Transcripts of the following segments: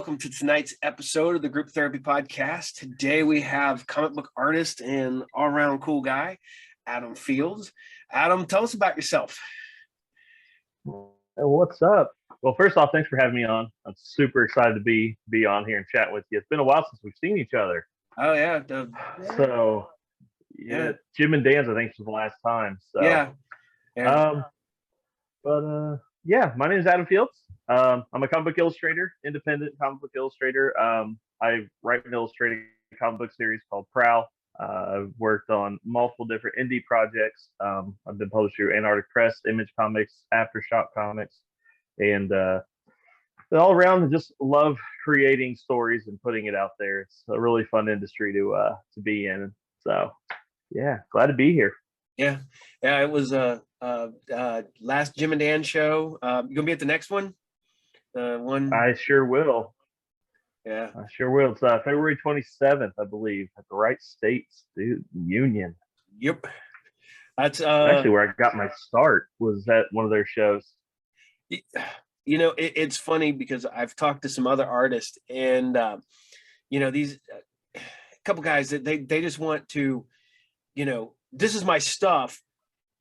welcome to tonight's episode of the Group Therapy Podcast. Today we have comic book artist and all-around cool guy, Adam Fields. Adam, tell us about yourself. What's up? Well, first off, thanks for having me on. I'm super excited to be on here and chat with you. It's been a while since we've seen each other. Oh, yeah. Yeah. Jim and Dan's, I think, was the last time. So, yeah. My name is Adam Fields. I'm a comic book illustrator, independent comic book illustrator. I write and illustrate a comic book series called Prowl. I've worked on multiple different indie projects. I've been published through Antarctic Press, Image Comics, Aftershock Comics, and all around just love creating stories and putting it out there. It's a really fun industry to be in. So, yeah, glad to be here. Yeah, it was last Jim and Dan show. You gonna be at the next one? I sure will. Yeah, I sure will. It's February 27th, I believe, at the Wright State Student Union. Yep. That's actually where I got my start, was at one of their shows. You know, it's funny because I've talked to some other artists, and these a couple guys that they just want to, this is my stuff.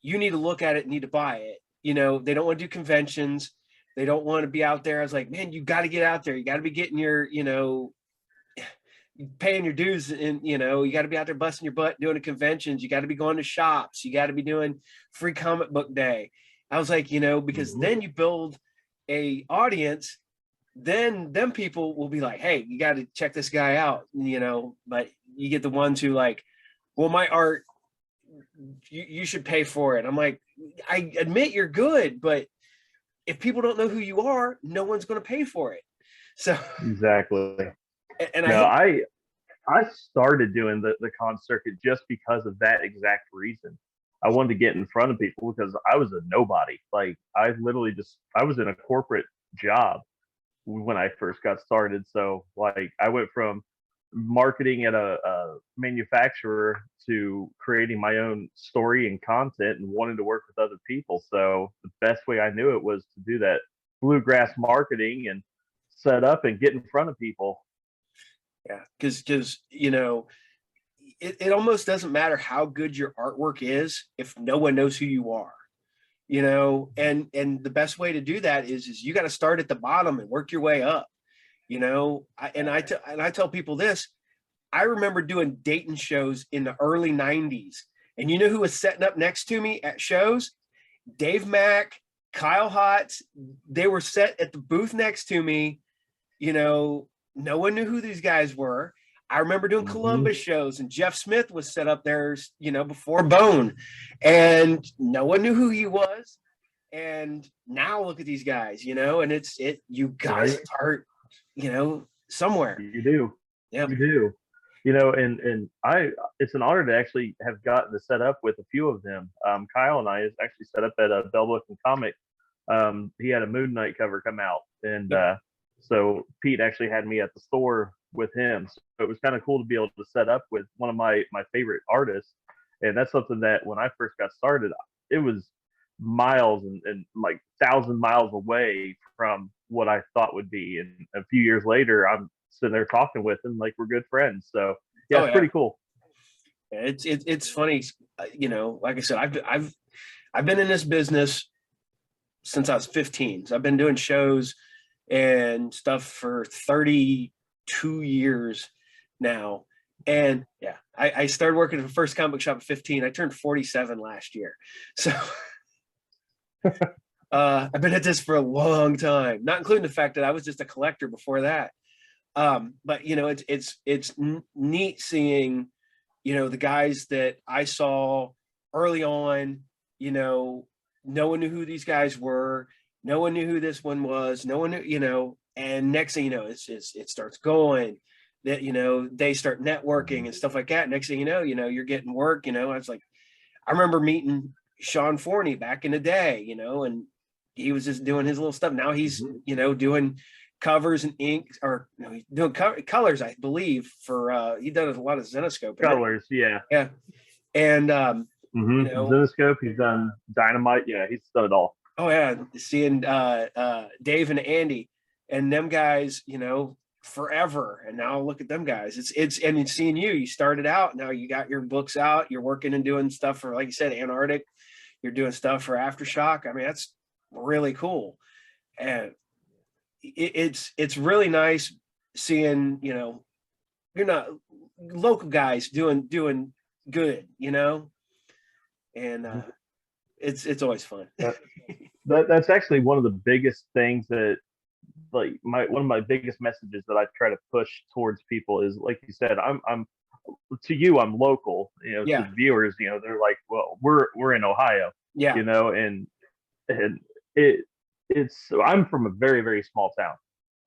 You need to look at it, need to buy it. They don't want to do conventions. They don't want to be out there. I was like, man, you got to get out there. You got to be getting your, paying your dues, and, you got to be out there busting your butt doing the conventions. You got to be going to shops. You got to be doing free comic book day. I was like, because then you build a audience, then them people will be like, hey, you got to check this guy out, but you get the ones who like, well, my art, you should pay for it. I'm like, I admit you're good, but if people don't know who you are, no one's going to pay for it. So exactly. And I started doing the con circuit just because of that exact reason. I wanted to get in front of people because I was a nobody. Like, I was in a corporate job when I first got started. So like, I went from marketing at a manufacturer to creating my own story and content and wanting to work with other people. So the best way I knew it was to do that bluegrass marketing and set up and get in front of people. Yeah, because it almost doesn't matter how good your artwork is if no one knows who you are. And the best way to do that is you got to start at the bottom and work your way up. I tell people this. I remember doing Dayton shows in the early 90s. And you know who was setting up next to me at shows? Dave Mack, Kyle Hotz. They were set at the booth next to me. No one knew who these guys were. I remember doing Columbus shows, and Jeff Smith was set up there, before Bone. And no one knew who he was. And now look at these guys, and you got to start somewhere. You do. Yeah. You do. And it's an honor to actually have gotten to set up with a few of them. Kyle and I is actually set up at a Bell Book and Comic. He had a Moon Knight cover come out. And so Pete actually had me at the store with him. So it was kind of cool to be able to set up with one of my favorite artists. And that's something that when I first got started, it was miles and like 1,000 miles away from what I thought would be. And a few years later, I'm sitting there talking with him like we're good friends. So it's pretty cool. It's funny, like I said, I've been in this business since I was 15. So I've been doing shows and stuff for 32 years now. And I started working at the first comic book shop at 15. I turned 47 last year. So I've been at this for a long time, not including the fact that I was just a collector before that. But it's neat seeing, the guys that I saw early on, no one knew who these guys were. No one knew who this one was. No one knew, and next thing you know, it starts going that, they start networking and stuff like that. Next thing you know, you're getting work, I was like, I remember meeting Sean Forney back in the day, and he was just doing his little stuff. Now he's, doing covers and ink, or he's doing colors, I believe, for he does a lot of Zenescope colors. Yeah. And Zenescope, he's done Dynamite. Yeah, he's done it all. Oh yeah, seeing Dave and Andy and them guys, forever. And now look at them guys. And seeing you started out, now you got your books out, you're working and doing stuff for, like you said, Antarctic, you're doing stuff for Aftershock. I mean, that's really cool. And it's really nice seeing, you're not local guys doing good, and it's always fun. That's actually one of the biggest things that, like, one of my biggest messages that I try to push towards people is, like you said, I'm to you, I'm local, to Yeah. the viewers, they're like, well, we're in Ohio, Yeah. and it's I'm from a very, very small town.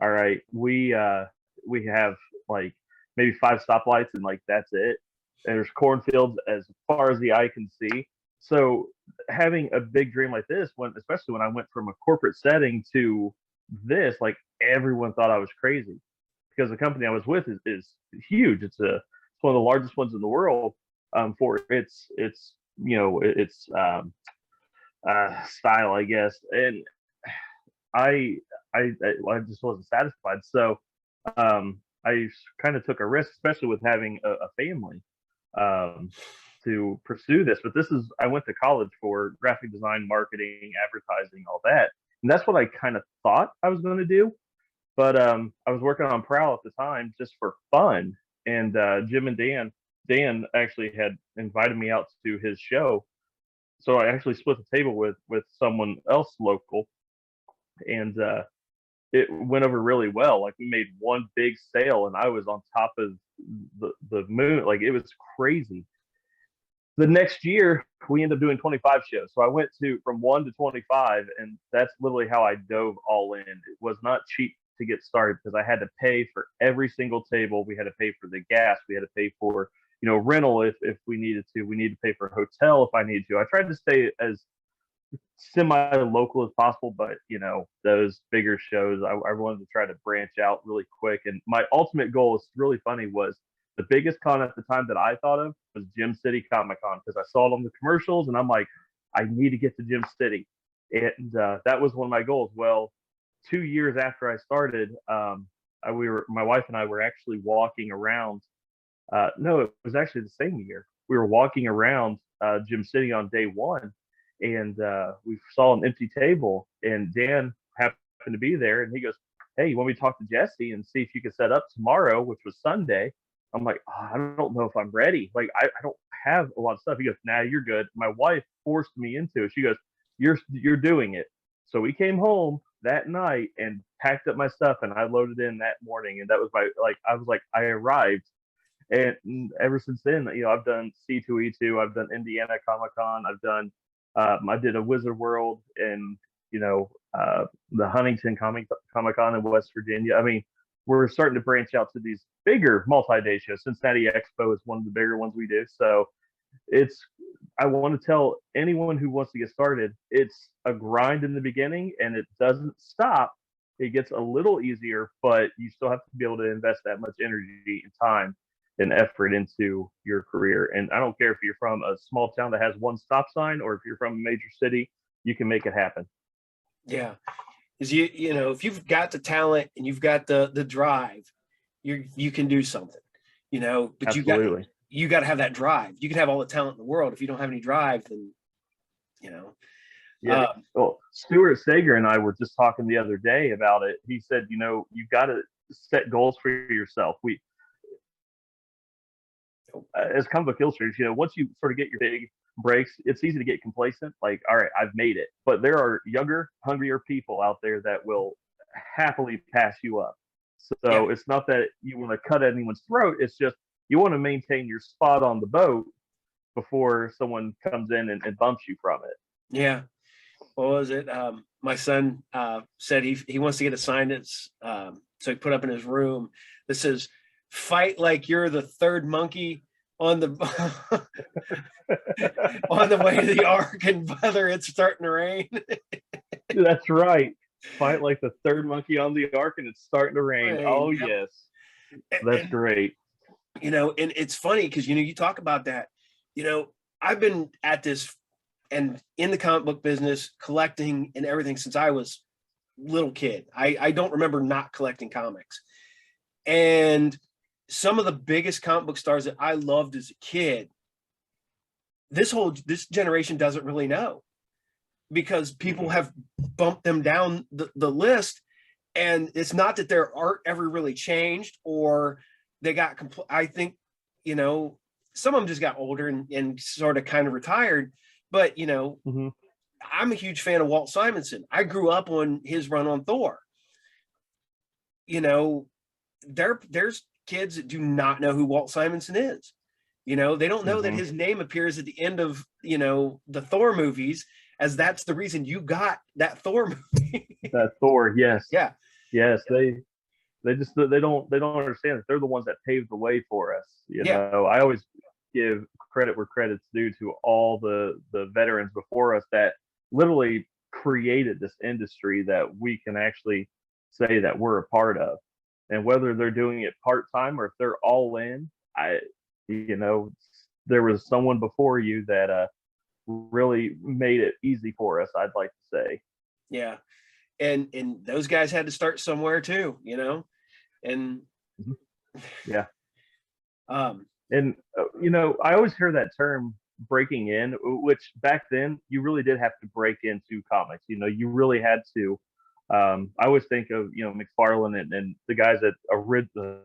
All right. We have like maybe 5 stoplights, and like that's it. And there's cornfields as far as the eye can see. So having a big dream like this, especially when I went from a corporate setting to this, like, everyone thought I was crazy, because the company I was with is huge. It's one of the largest ones in the world, for its style, I guess. And I just wasn't satisfied. So I kind of took a risk, especially with having a family, to pursue this. But I went to college for graphic design, marketing, advertising, all that. And that's what I kind of thought I was going to do. But I was working on Prowl at the time just for fun. And Jim and Dan actually had invited me out to his show. So I actually split the table with someone else local, and it went over really well. Like, we made one big sale, and I was on top of the moon. Like, it was crazy. The next year, we ended up doing 25 shows. So I went from 1 to 25, and that's literally how I dove all in. It was not cheap to get started, because I had to pay for every single table. We had to pay for the gas. We had to pay for rental if we needed to. We needed to pay for a hotel if I needed to. I tried to stay as semi-local as possible, but those bigger shows, I wanted to try to branch out really quick. And my ultimate goal, is really funny, was the biggest con at the time that I thought of was Gym City Comic Con, because I saw it on the commercials, and I'm like, I need to get to Gym City. And that was one of my goals. Well, 2 years after I started, my wife and I were actually walking around. No, it was actually the same year. We were walking around Gym City on day one, and we saw an empty table, and Dan happened to be there, and he goes, "Hey, you want me to talk to Jesse and see if you can set up tomorrow," which was Sunday. I'm like, I don't know if I'm ready. Like, I don't have a lot of stuff. He goes, "Nah, you're good." My wife forced me into it. She goes, "You're doing it." So we came home that night and packed up my stuff, and I loaded in that morning, and that was I arrived. And ever since then, I've done C2E2, I've done Indiana Comic Con, I did a Wizard World, and the Huntington Comic Con in West Virginia. I mean, we're starting to branch out to these bigger multi-day shows. Cincinnati Expo is one of the bigger ones we do. So I want to tell anyone who wants to get started, it's a grind in the beginning, and it doesn't stop. It gets a little easier, but you still have to be able to invest that much energy and time and effort into your career. And I don't care if you're from a small town that has one stop sign, or if you're from a major city, you can make it happen. Yeah. Because if you've got the talent and you've got the drive, you can do something, but Absolutely. you got to have that drive. You can have all the talent in the world. If you don't have any drive, then, Yeah. Well, Stuart Sager and I were just talking the other day about it. He said, you've got to set goals for yourself. As comic book illustrators, once you sort of get your big breaks, it's easy to get complacent. Like, all right, I've made it. But there are younger, hungrier people out there that will happily pass you up. So It's not that you want to cut anyone's throat. It's just you want to maintain your spot on the boat before someone comes in and bumps you from it. Yeah. What was it? My son said he wants to get a sign that's so he put up in his room that says, "Fight like you're the third monkey on the on the way to the Ark, and whether it's starting to rain." That's right. Fight like the third monkey on the Ark, and it's starting to rain. Oh, yep. Yes. That's great. And it's funny because, you talk about that. I've been at this and in the comic book business, collecting and everything since I was little kid. I don't remember not collecting comics. And some of the biggest comic book stars that I loved as a kid, this generation doesn't really know, because people have bumped them down the list. And it's not that their art ever really changed, or they got I think, you know, some of them just got older and sort of kind of retired. But, you know, Mm-hmm. I'm a huge fan of Walt Simonson. I grew up on his run on Thor. You know, there's kids that do not know who Walt Simonson is. You know, they don't know that Mm-hmm. his name appears at the end of, you know, the Thor movies, as that's the reason you got that Thor movie. That Thor, yes, Yeah. yes, they just they don't understand that they're the ones that paved the way for us. You Yeah. know, I always give credit where credit's due to all the veterans before us that literally created this industry that we can actually say that we're a part of. And whether they're doing it part time or if they're all in, I you know, there was someone before you that really made it easy for us, I'd like to say. Yeah. And those guys had to start somewhere too, you know. And Mhm. Yeah. um And you know, I always hear that term breaking in, which back then you really did have to break into comics. You know, you really had to. I always think of, you know, McFarlane and the guys that the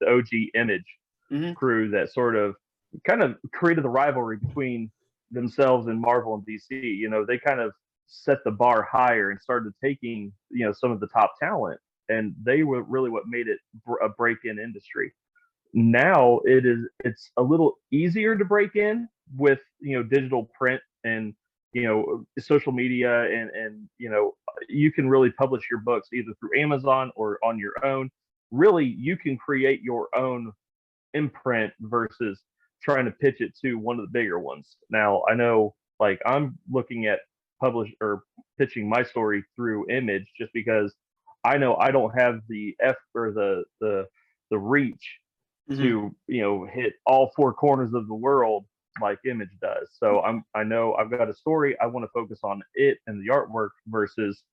OG Image mhm. crew that sort of kind of created the rivalry between themselves and Marvel and DC. You know, they kind of set the bar higher and started taking, you know, some of the top talent, and they were really what made it a break-in industry. Now it's a little easier to break in with, you know, digital print and, you know, social media, and you know, you can really publish your books either through Amazon or on your own. Really, you can create your own imprint versus trying to pitch it to one of the bigger ones. Now I know, like, I'm looking at publish or pitching my story through Image just because I know I don't have the F or the reach Mhm. to, you know, hit all four corners of the world like Image does. So I know I've got a story. I want to focus on it and the artwork versus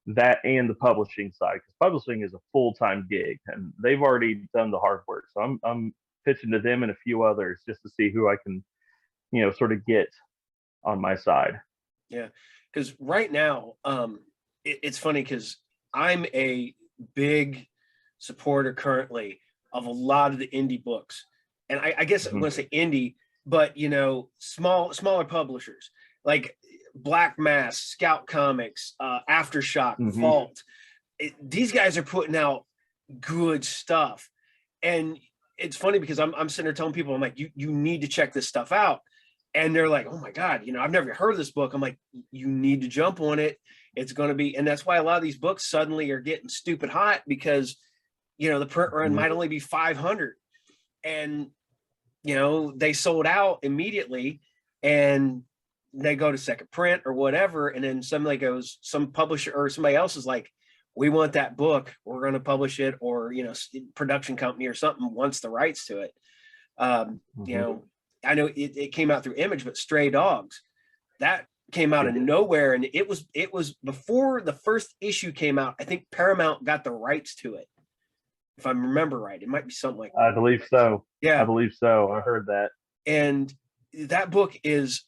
that and the publishing side, because publishing is a full-time gig and they've already done the hard work. So I'm pitching to them and a few others just to see who I can, you know, sort of get on my side. Yeah. Because right now, it's funny because I'm a big supporter currently of a lot of the indie books. And I guess I Mm-hmm. want to say indie, but you know, smaller publishers like Black Mass, Scout Comics, Aftershock, Mm-hmm. Vault. These guys are putting out good stuff. And it's funny because I'm sitting there telling people, I'm like, you need to check this stuff out. And they're like, oh my God, you know, I've never heard of this book. I'm like, you need to jump on it. It's going to be, and that's why a lot of these books suddenly are getting stupid hot, because, you know, the print run Mm-hmm. might only be 500, and, you know, they sold out immediately, and they go to second print or whatever. And then somebody goes, some publisher or somebody else is like, we want that book. We're going to publish it. Or, you know, production company or something wants the rights to it. You Mm-hmm. know, I know it came out through Image, but Stray Dogs, that came out It of did. nowhere, and it was before the first issue came out. I think Paramount got the rights to it, if I remember right. It might be something like I that. believe so. I Yeah, believe so. I heard that. and that book is,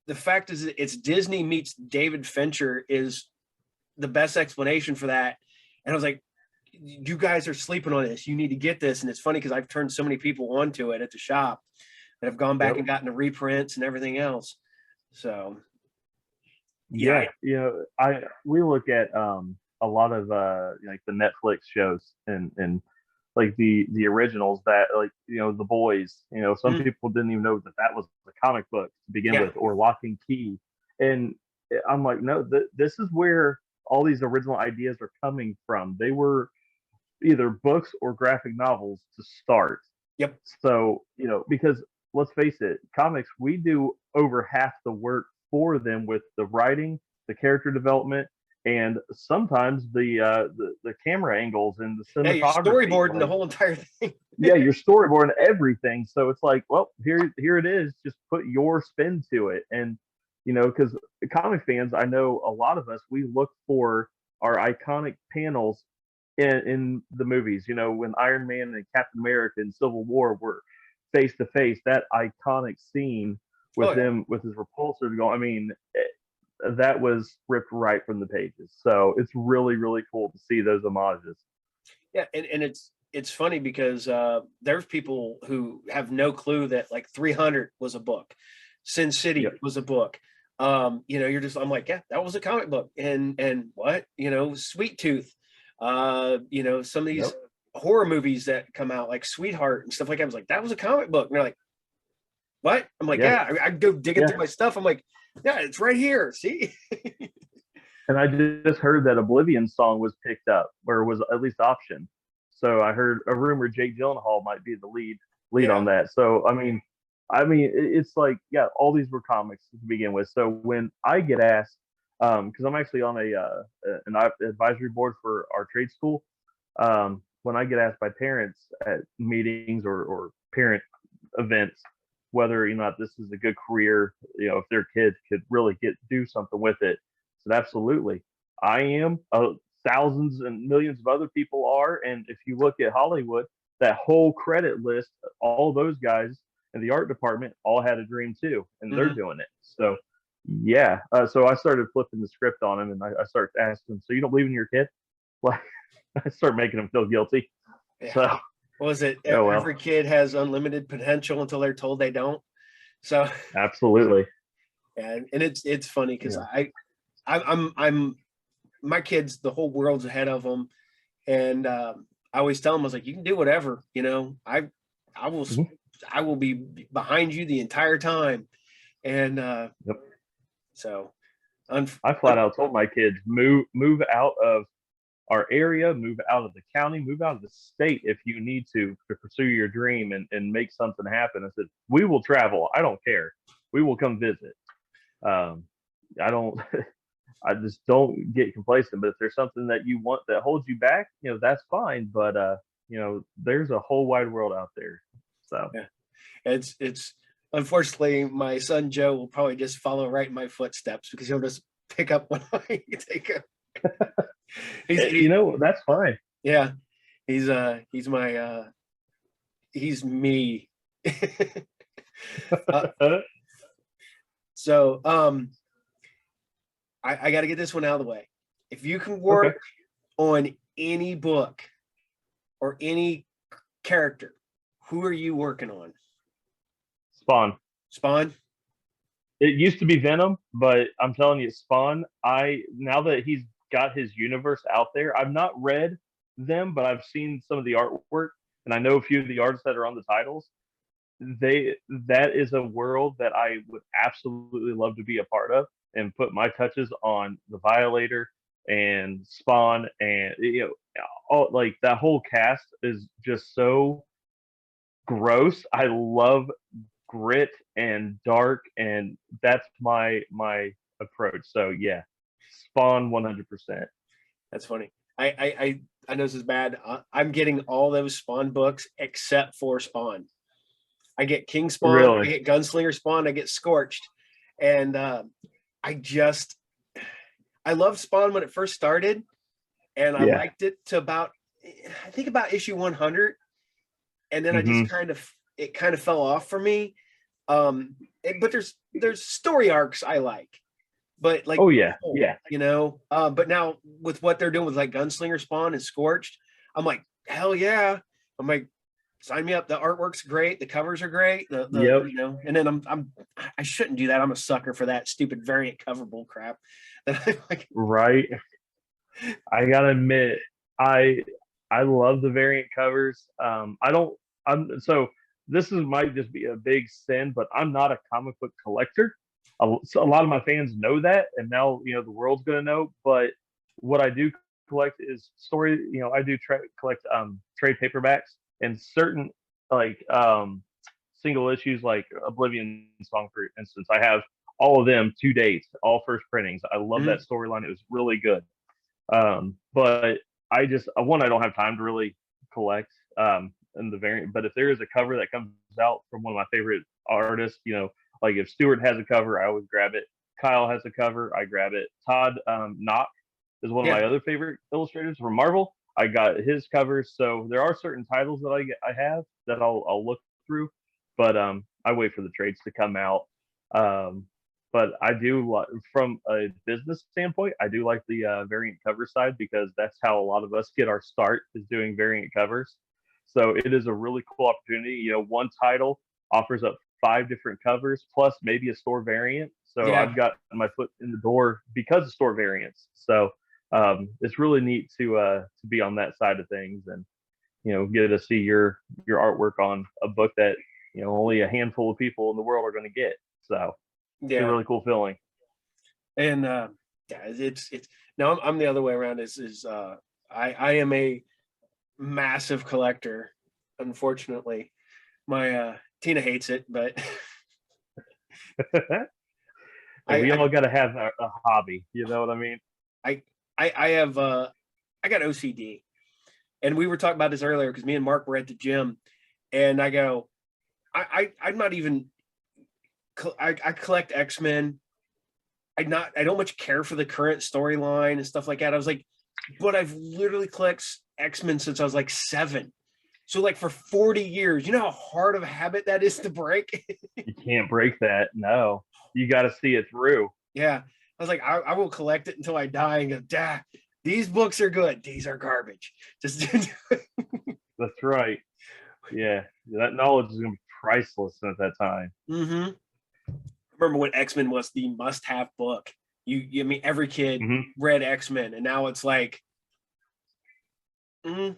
the fact is it's Disney meets David Fincher is the best explanation for that. And I was like, you guys are sleeping on this. You need to get this. And it's funny because I've turned so many people onto it at the shop that have gone back Yep. and gotten the reprints and everything else. So yeah, Yeah, you know, I we look at a lot of like the Netflix shows and like the originals that, like, you know, The Boys, you know, some mm, people didn't even know that that was a comic book to begin yeah, with, or Lock and Key. And I'm like, no, this is where all these original ideas are coming from. They were either books or graphic novels to start. yep, So, you know, because let's face it, comics, we do over half the work for them with the writing, the character development, and sometimes the camera angles and the yeah. You're cinematography. storyboarding the Like, whole entire thing. yeah, your storyboard and everything. So it's like, well, here it is. Just put your spin to it. And, you know, because comic fans, I know a lot of us, we look for our iconic panels in the movies. You know, when Iron Man and Captain America and Civil War were face to face, that iconic scene Oh with yeah. them with his repulsor going. I mean, that was ripped right from the pages. So it's really really cool to see those homages. Yeah, and it's funny because there's people who have no clue that like 300 was a book, Sin City Yep. was a book. You know, you're just I'm like, yeah, that was a comic book, and what you know, Sweet Tooth, you know, some of these Yep. horror movies that come out like Sweetheart and stuff like that. I was like, that was a comic book, and they're like, what? I'm like, Yeah. yeah, I go digging Yeah. through my stuff. I'm like, yeah, it's right here. See? And I just heard that Oblivion song was picked up, or was at least optioned. So I heard a rumor Jake Gyllenhaal might be the lead Yeah. on that. So I mean, it's like yeah, all these were comics to begin with. So when I get asked, because I'm actually on an advisory board for our trade school, when I get asked by parents at meetings or parent events whether this is a good career, if their kid could really do something with it. So absolutely, I am. Thousands and millions of other people are, and if you look at Hollywood, that whole credit list, all those guys in the art department all had a dream too, and they're Mhm. doing it. So yeah, so I started flipping the script on him, and I started asking him, "So you don't believe in your kid?" Like I start making him feel guilty. Yeah. So What was it? oh well, Every kid has unlimited potential until they're told they don't. So, absolutely. and it's funny because Yeah. I'm my kids, the whole world's ahead of them, and I always tell them, I was like, you can do whatever, you know. I will Mhm. I will be behind you the entire time, and Yep. so un, I flat out told my kids move out of our area, move out of the county, move out of the state if you need to pursue your dream and make something happen. I said, we will travel. I don't care. We will come visit. Um, I don't I just don't get complacent. But if there's something that you want that holds you back, that's fine. But there's a whole wide world out there. So yeah, it's unfortunately my son Joe will probably just follow right in my footsteps because he'll just pick up when I take him. He that's fine. yeah, he's my he's me. uh, so I got to get this one out of the way. If you can Okay. work on any book or any character, who are you working on? Spawn. Spawn? It used to be Venom, but I'm telling you, Spawn. I now that he's got his universe out there, I've not read them, but I've seen some of the artwork, and I know a few of the artists that are on the titles. That is a world that I would absolutely love to be a part of and put my touches on the Violator and Spawn, and all like that whole cast is just so gross. I love grit and dark, and that's my approach. So yeah, Spawn 100%. That's funny. I know this is bad. I'm getting all those Spawn books except for Spawn. I get King Spawn, I Really? get Gunslinger Spawn, I get Scorched, and I just I loved Spawn when it first started, and I Yeah. liked it to about I think about issue 100, and then I just Hmm. kind of it kind of fell off for me. But there's story arcs I like, but like Oh yeah, yeah. you know. But now with what they're doing with like Gunslinger Spawn and Scorched, I'm like hell yeah. I'm like sign me up. The artwork's great, the covers are great. The Yep. you know, and then I shouldn't do that. I'm a sucker for that stupid variant cover bull crap. That I like. Right. I gotta admit, I I love the variant covers. I don't. I'm so this is might just be a big sin, but I'm not a comic book collector. So a lot of my fans know that, and now the world's gonna know. But what I do collect is story. I do collect trade paperbacks and certain like single issues, like Oblivion Song, for instance. I have all of them to date, all first printings. I love that Mhm. storyline. It was really good. But I just I don't have time to really collect in the variant. But if there is a cover that comes out from one of my favorite artists, like if Stewart has a cover, I always grab it. Kyle has a cover, I grab it. Todd Knock is one of Yeah. my other favorite illustrators from Marvel. I got his covers. So there are certain titles that I have that I'll look through, but I wait for the trades to come out. Um, but I do from a business standpoint, I do like the variant cover side because that's how a lot of us get our start is doing variant covers. So it is a really cool opportunity. One title offers up 5 different covers plus maybe a store variant. So Yeah. I've got my foot in the door because of store variants. So it's really neat to be on that side of things and get to see your artwork on a book that only a handful of people in the world are going to get. So it's a Yeah. really cool feeling. And yeah, it's now I'm the other way around. I am a massive collector. Unfortunately, my Tina hates it, but And we I all got to have a hobby. You know what I mean? I I have I got OCD, and we were talking about this earlier because me and Mark were at the gym, and I go, I'm not even I collect X-Men. I don't much care for the current storyline and stuff like that. I was like, but I've literally collected X-Men since I was like 7. So like for 40 years, you know how hard of a habit that is to break? You can't break that. No, you got to see it through. Yeah. I was like, I will collect it until I die and go, Dad, these books are good. These are garbage. Just That's right. Yeah, that knowledge is going to be priceless at that time. mm-hmm. Remember when X-Men was the must-have book? I mean, every kid read X-Men, and now it's like, I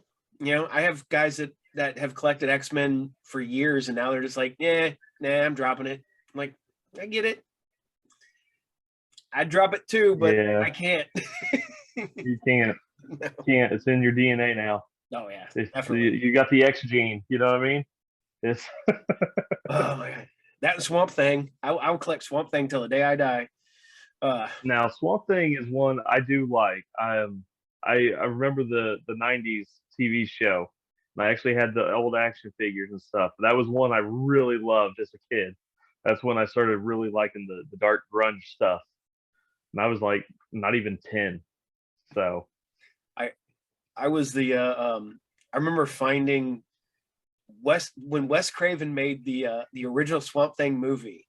have guys that have collected X-Men for years, and now they're just like, nah, I'm dropping it. I'm like, I get it. I'd drop it too, but yeah, I can't. you can't. No. Can't. It's in your DNA now. Oh yeah, definitely. You got the X gene. You know what I mean? It's. Oh my god, that Swamp Thing. I will collect Swamp Thing till the day I die. Now, Swamp Thing is one I do like. I remember the '90s TV show. And I actually had the old action figures and stuff. That was one I really loved as a kid. That's when I started really liking the dark grunge stuff. And I was like not even 10. So I was I remember finding when Wes Craven made the original Swamp Thing movie,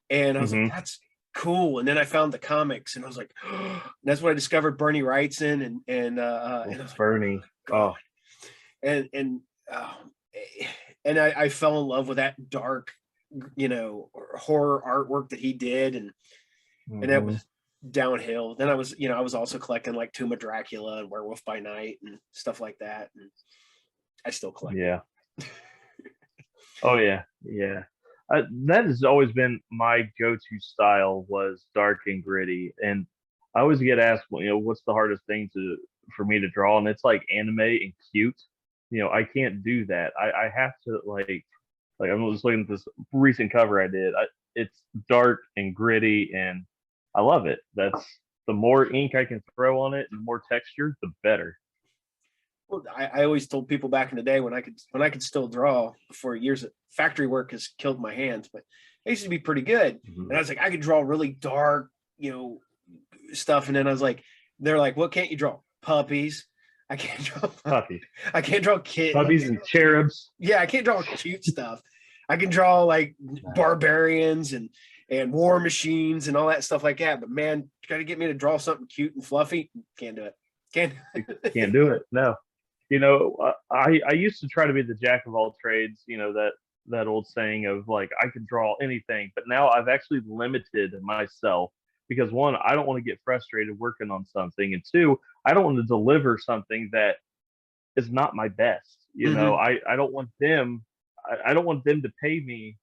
and I was like, that's cool. And then I found the comics, and I was like, and that's when I discovered Bernie Wrightson and I was like, Bernie. God. And I fell in love with that dark, horror artwork that he did, and that was downhill. Then I was also collecting like Tomb of Dracula and Werewolf by Night and stuff like that, and I still collect. Yeah. Oh yeah, yeah. That has always been my go-to style was dark and gritty, and I always get asked, what's the hardest thing for me to draw, and it's like anime and cute. I can't do that. I have to like I'm just looking at this recent cover I did. It's dark and gritty, and I love it. That's the more ink I can throw on it and the more texture, the better. Well, I always told people back in the day when I could still draw before years of factory work has killed my hands, but I used to be pretty good. And I was like, I could draw really dark, stuff. And then I was like, they're like, what can't you draw? Puppies. I can't draw puppies. I can't draw kittens. Puppies and cherubs. Yeah, I can't draw cute stuff. I can draw like barbarians and war machines and all that stuff like that. But man, try to get me to draw something cute and fluffy. Can't do it. Can't do it. No. I used to try to be the jack of all trades, that old saying of like, I could draw anything, but now I've actually limited myself because one, I don't want to get frustrated working on something. And two, I don't want to deliver something that is not my best. I don't want them, I don't want them to pay me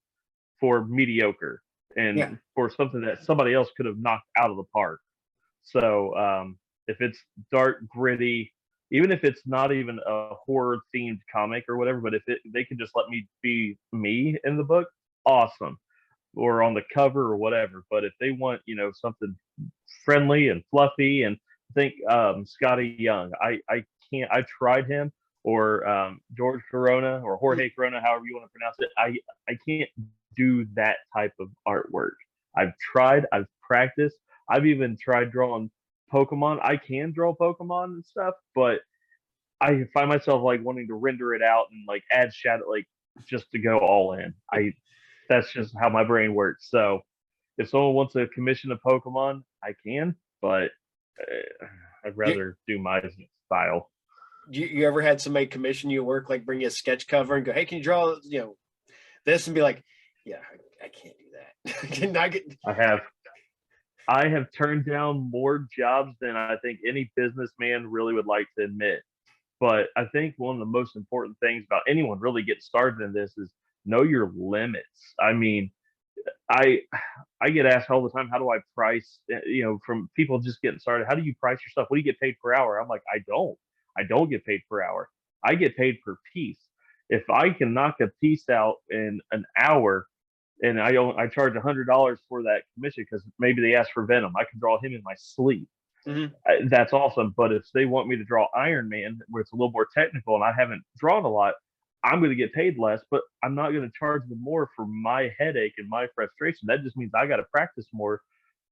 for mediocre and for something that somebody else could have knocked out of the park. So, if it's dark, gritty, even if it's not even a horror themed comic or whatever, but if they can just let me be me in the book, awesome. Or on the cover or whatever. But if they want, something friendly and fluffy, and think Scotty Young, I can't. I tried him, or George Corona or Jorge Corona, however you want to pronounce it. I can't do that type of artwork. I've tried. I've practiced. I've even tried drawing Pokemon. I can draw Pokemon and stuff, but I find myself like wanting to render it out and like add shadow, like just to go all in. That's just how my brain works. So if someone wants to commission a Pokemon, I can, but I'd You, rather do my style. you ever had somebody commission you at work, like bring you a sketch cover and go, "Hey, can you draw, this?" And be like, "Yeah, I can't do that." Can I get? I have I have turned down more jobs than I think any businessman really would like to admit. But I think one of the most important things about anyone really getting started in this is know your limits. I mean, I I get asked all the time, how do I price? From people just getting started, how do you price your stuff? What do you get paid per hour? I'm like, I don't get paid per hour. I get paid per piece. If I can knock a piece out in an hour, and I charge $100 for that commission because maybe they asked for Venom, I can draw him in my sleep. Mhm. That's awesome. But if they want me to draw Iron Man, where it's a little more technical and I haven't drawn a lot, I'm going to get paid less, but I'm not going to charge them more for my headache and my frustration. That just means I got to practice more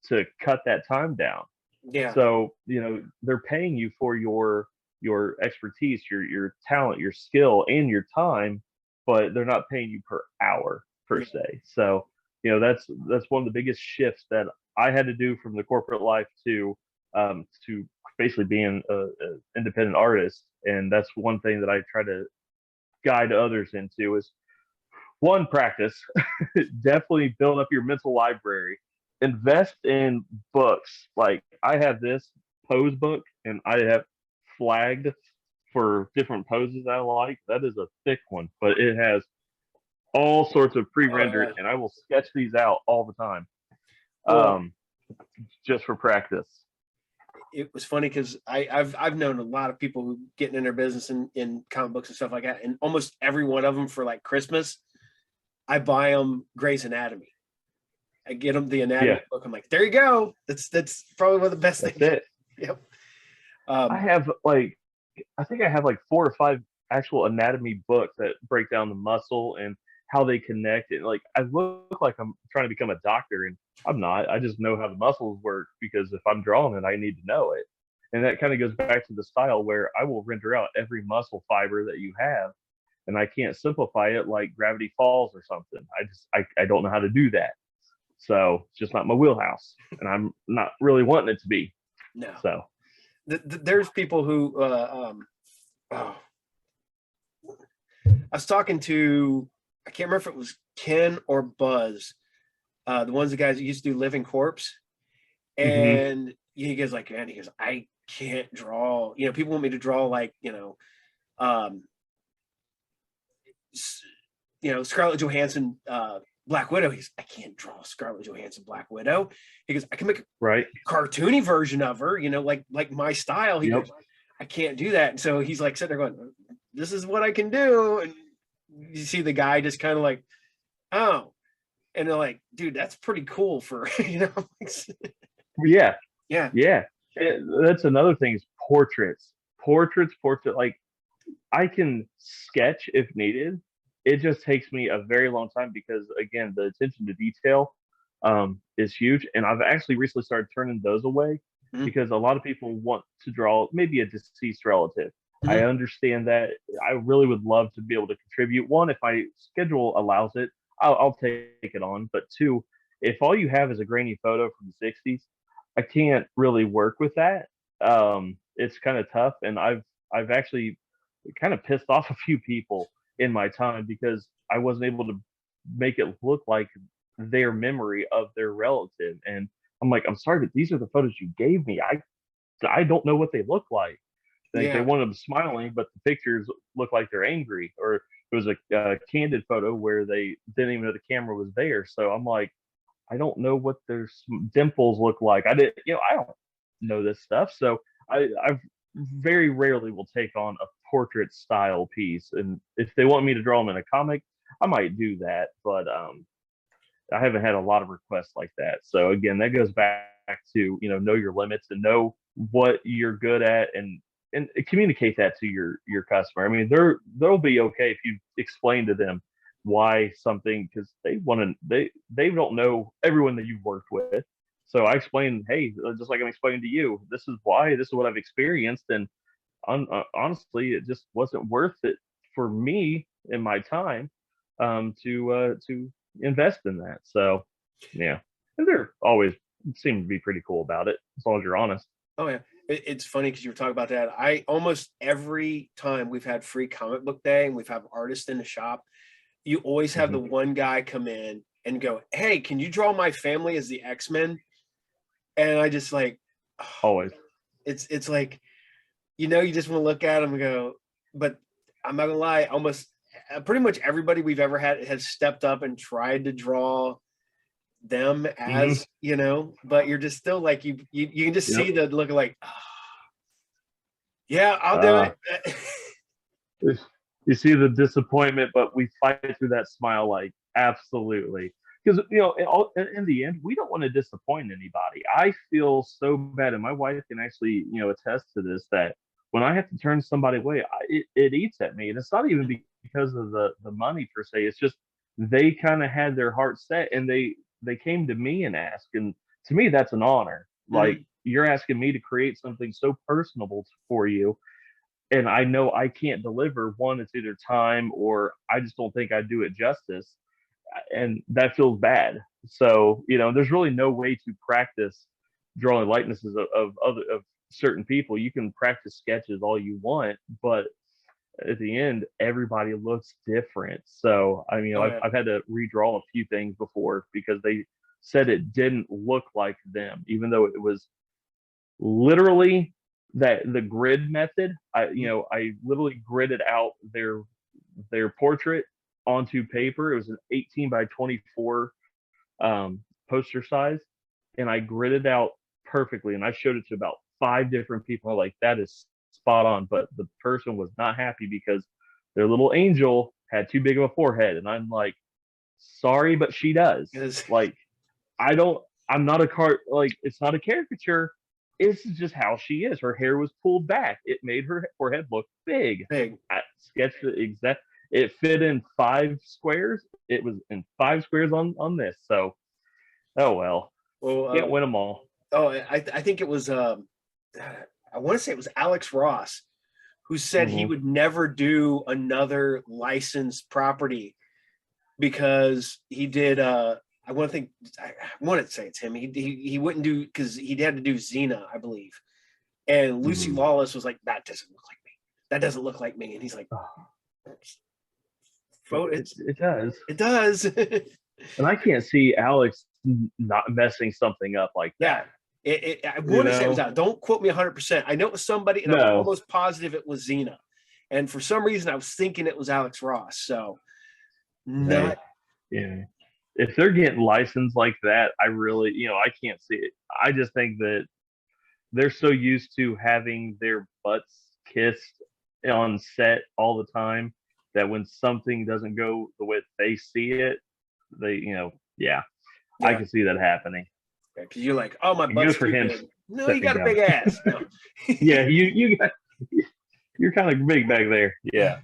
to cut that time down. Yeah, So, they're paying you for your expertise, your talent, your skill, and your time, but they're not paying you per hour per yeah, se. So, that's one of the biggest shifts that I had to do from the corporate life to basically being a independent artist. And that's one thing that I try to guide others into is one, practice. Definitely build up your mental library. Invest in books. Like I have this pose book and I have flagged for different poses I like. That is a thick one, but it has all sorts of oh pre-rendered yeah. and I will sketch these out all the time. Well, Um, just for practice. it was funny because I've known a lot of people who getting in their business in comic books and stuff like that, and almost every one of them for like Christmas, I buy them Grey's Anatomy. I get them the Yeah, anatomy book. I'm like, there you go. That's probably one of the best that's things. it. Yep. I Um, have like I think I have like 4 or 5 actual anatomy books that break down the muscle and how they connect. And like I look like I'm trying to become a doctor, and I'm not. I just know how the muscles work because if I'm drawing it, I need to know it. And that kind of goes back to the style where I will render out every muscle fiber that you have, and I can't simplify it like Gravity Falls or something. I don't know how to do that. So it's just not my wheelhouse, and I'm not really wanting it to be. no, So there's people who. Oh, I was talking to. I can't remember if it was Ken or Buzz, the ones the guys that used to do Living Corpse, hmm and he goes like, man, he goes, I can't draw. People want me to draw like um, Scarlett Johansson, Black Widow. I can't draw Scarlett Johansson, Black Widow. He goes, I can make a right. cartoony version of her, like my style. He Yep. goes, I can't do that. And so he's like sitting there going, this is what I can do. And you see the guy just kind of like, oh, and they're like, dude, that's pretty cool for, Yeah. yeah, Yeah. That's another thing is portraits. Portrait. Like I can sketch if needed. It just takes me a very long time because again, the attention to detail is huge. And I've actually recently started turning those away mm-hmm, because a lot of people want to draw maybe a deceased relative. I mm-hmm, understand that. I really would love to be able to contribute. One, if my schedule allows it, I'll take it on. But two, if all you have is a grainy photo from the 60s, I can't really work with that. It's kind of tough, and I've actually kind of pissed off a few people in my time because I wasn't able to make it look like their memory of their relative. And I'm like, I'm sorry, but these are the photos you gave me. I don't know what they look like. Like they yeah, wanted them smiling, but the pictures look like they're angry. Or it was a candid photo where they didn't even know the camera was there. So I'm like, I don't know what their dimples look like. I don't know this stuff. So I very rarely will take on a portrait style piece. And if they want me to draw them in a comic, I might do that. But I haven't had a lot of requests like that. So again, that goes back to know your limits and know what you're good at and communicate that to your customer. I mean, they'll be okay if you explain to them why something because they don't know everyone that you've worked with. So I explain, hey, just like I'm explaining to you, this is why, this is what I've experienced, and honestly, it just wasn't worth it for me in my time to invest in that. So yeah, and they're always seem to be pretty cool about it as long as you're honest. Oh yeah, it's funny because you were talking about that. I almost every time we've had free comic book day and we've had artists in the shop, you always have the Hmm. one guy come in and go, "Hey, can you draw my family as the X-Men?" And I just like, Always. it's like, you just want to look at them and go, but I'm not gonna lie, almost pretty much everybody we've ever had has stepped up and tried to draw them Hmm. as, but you're just still like you can just Yep. see the look of like, yeah, I'll do Uh, it. you see the disappointment, but we fight through that smile like absolutely. Because in the end, we don't want to disappoint anybody. I feel so bad, and my wife can actually attest to this, that when I have to turn somebody away, it eats at me, and it's not even because of the money per se. It's just they kind of had their heart set, and they came to me and asked, and to me that's an honor. Like, Mhm. you're asking me to create something so personable for you, and I know I can't deliver. One, it's either time or I just don't think I do it justice, and that feels bad. So there's really no way to practice drawing likenesses of other of certain people. You can practice sketches all you want, but at the end, everybody looks different. So I mean, Oh I've yeah. I've had to redraw a few things before because they said it didn't look like them, even though it was literally that the grid method. I literally gridded out their portrait onto paper. It was an 18 by 24 poster size, and I gridded out perfectly. And I showed it to about 5 different people. I'm like, that is spot on. But the person was not happy because their little angel had too big of a forehead, and I'm like, sorry, but she does. 'Cause Like, I don't. I'm not a cart. Like, it's not a caricature. It's just how she is. Her hair was pulled back. It made her forehead look big. big. I sketched the exact. It fit in 5 squares. It was in 5 squares on this. So, oh well. Well, Can't win them all. I think it was I want to say it was Alex Ross who said he Hmm. would never do another licensed property because he did I want to think I want to say it's him. He wouldn't do because he had to do Xena, I believe. And Lucy Hmm. Lawless was like, that doesn't look like me. That doesn't look like me. And he's like, it's It does, it does. and I can't see Alex not messing something up like Yeah. that. I You want to say it was know? out. Don't quote me 100%. I know it was somebody, and I'm No. almost positive it was Xena. And for some reason, I was thinking it was Alex Ross. So Hey, not. yeah. If they're getting licensed like that, I really, I can't see it. I just think that they're so used to having their butts kissed on set all the time that when something doesn't go the way they see it, yeah, I Yeah, can see that happening. because you're like, oh, my And good butt's for too him big. No, you setting got a down. big ass. No. Yeah, you're kind of big back there. Yeah,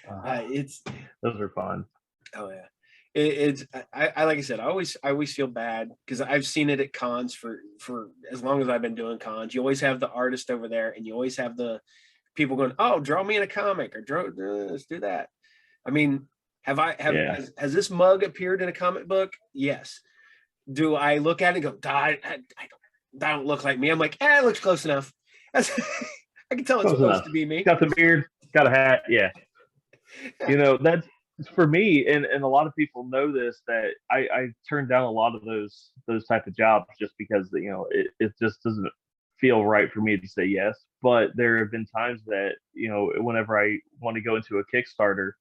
uh, It's those are fun. Oh yeah. It's I like I said, I always feel bad because I've seen it at cons for as long as I've been doing cons. You always have the artist over there, and you always have the people going, "Oh, draw me in a comic," or "Draw, let's do that." I mean, have I have Yeah, has this mug appeared in a comic book? Yes. Do I look at it and go, that don't look like me? I'm like, it looks close enough. That's, I can tell it's close supposed enough. to be me. Got the beard, got a hat. Yeah, Yeah. that's for me, and a lot of people know this, that I turned down a lot of those type of jobs just because it just doesn't feel right for me to say yes. But there have been times that whenever I want to go into a Kickstarter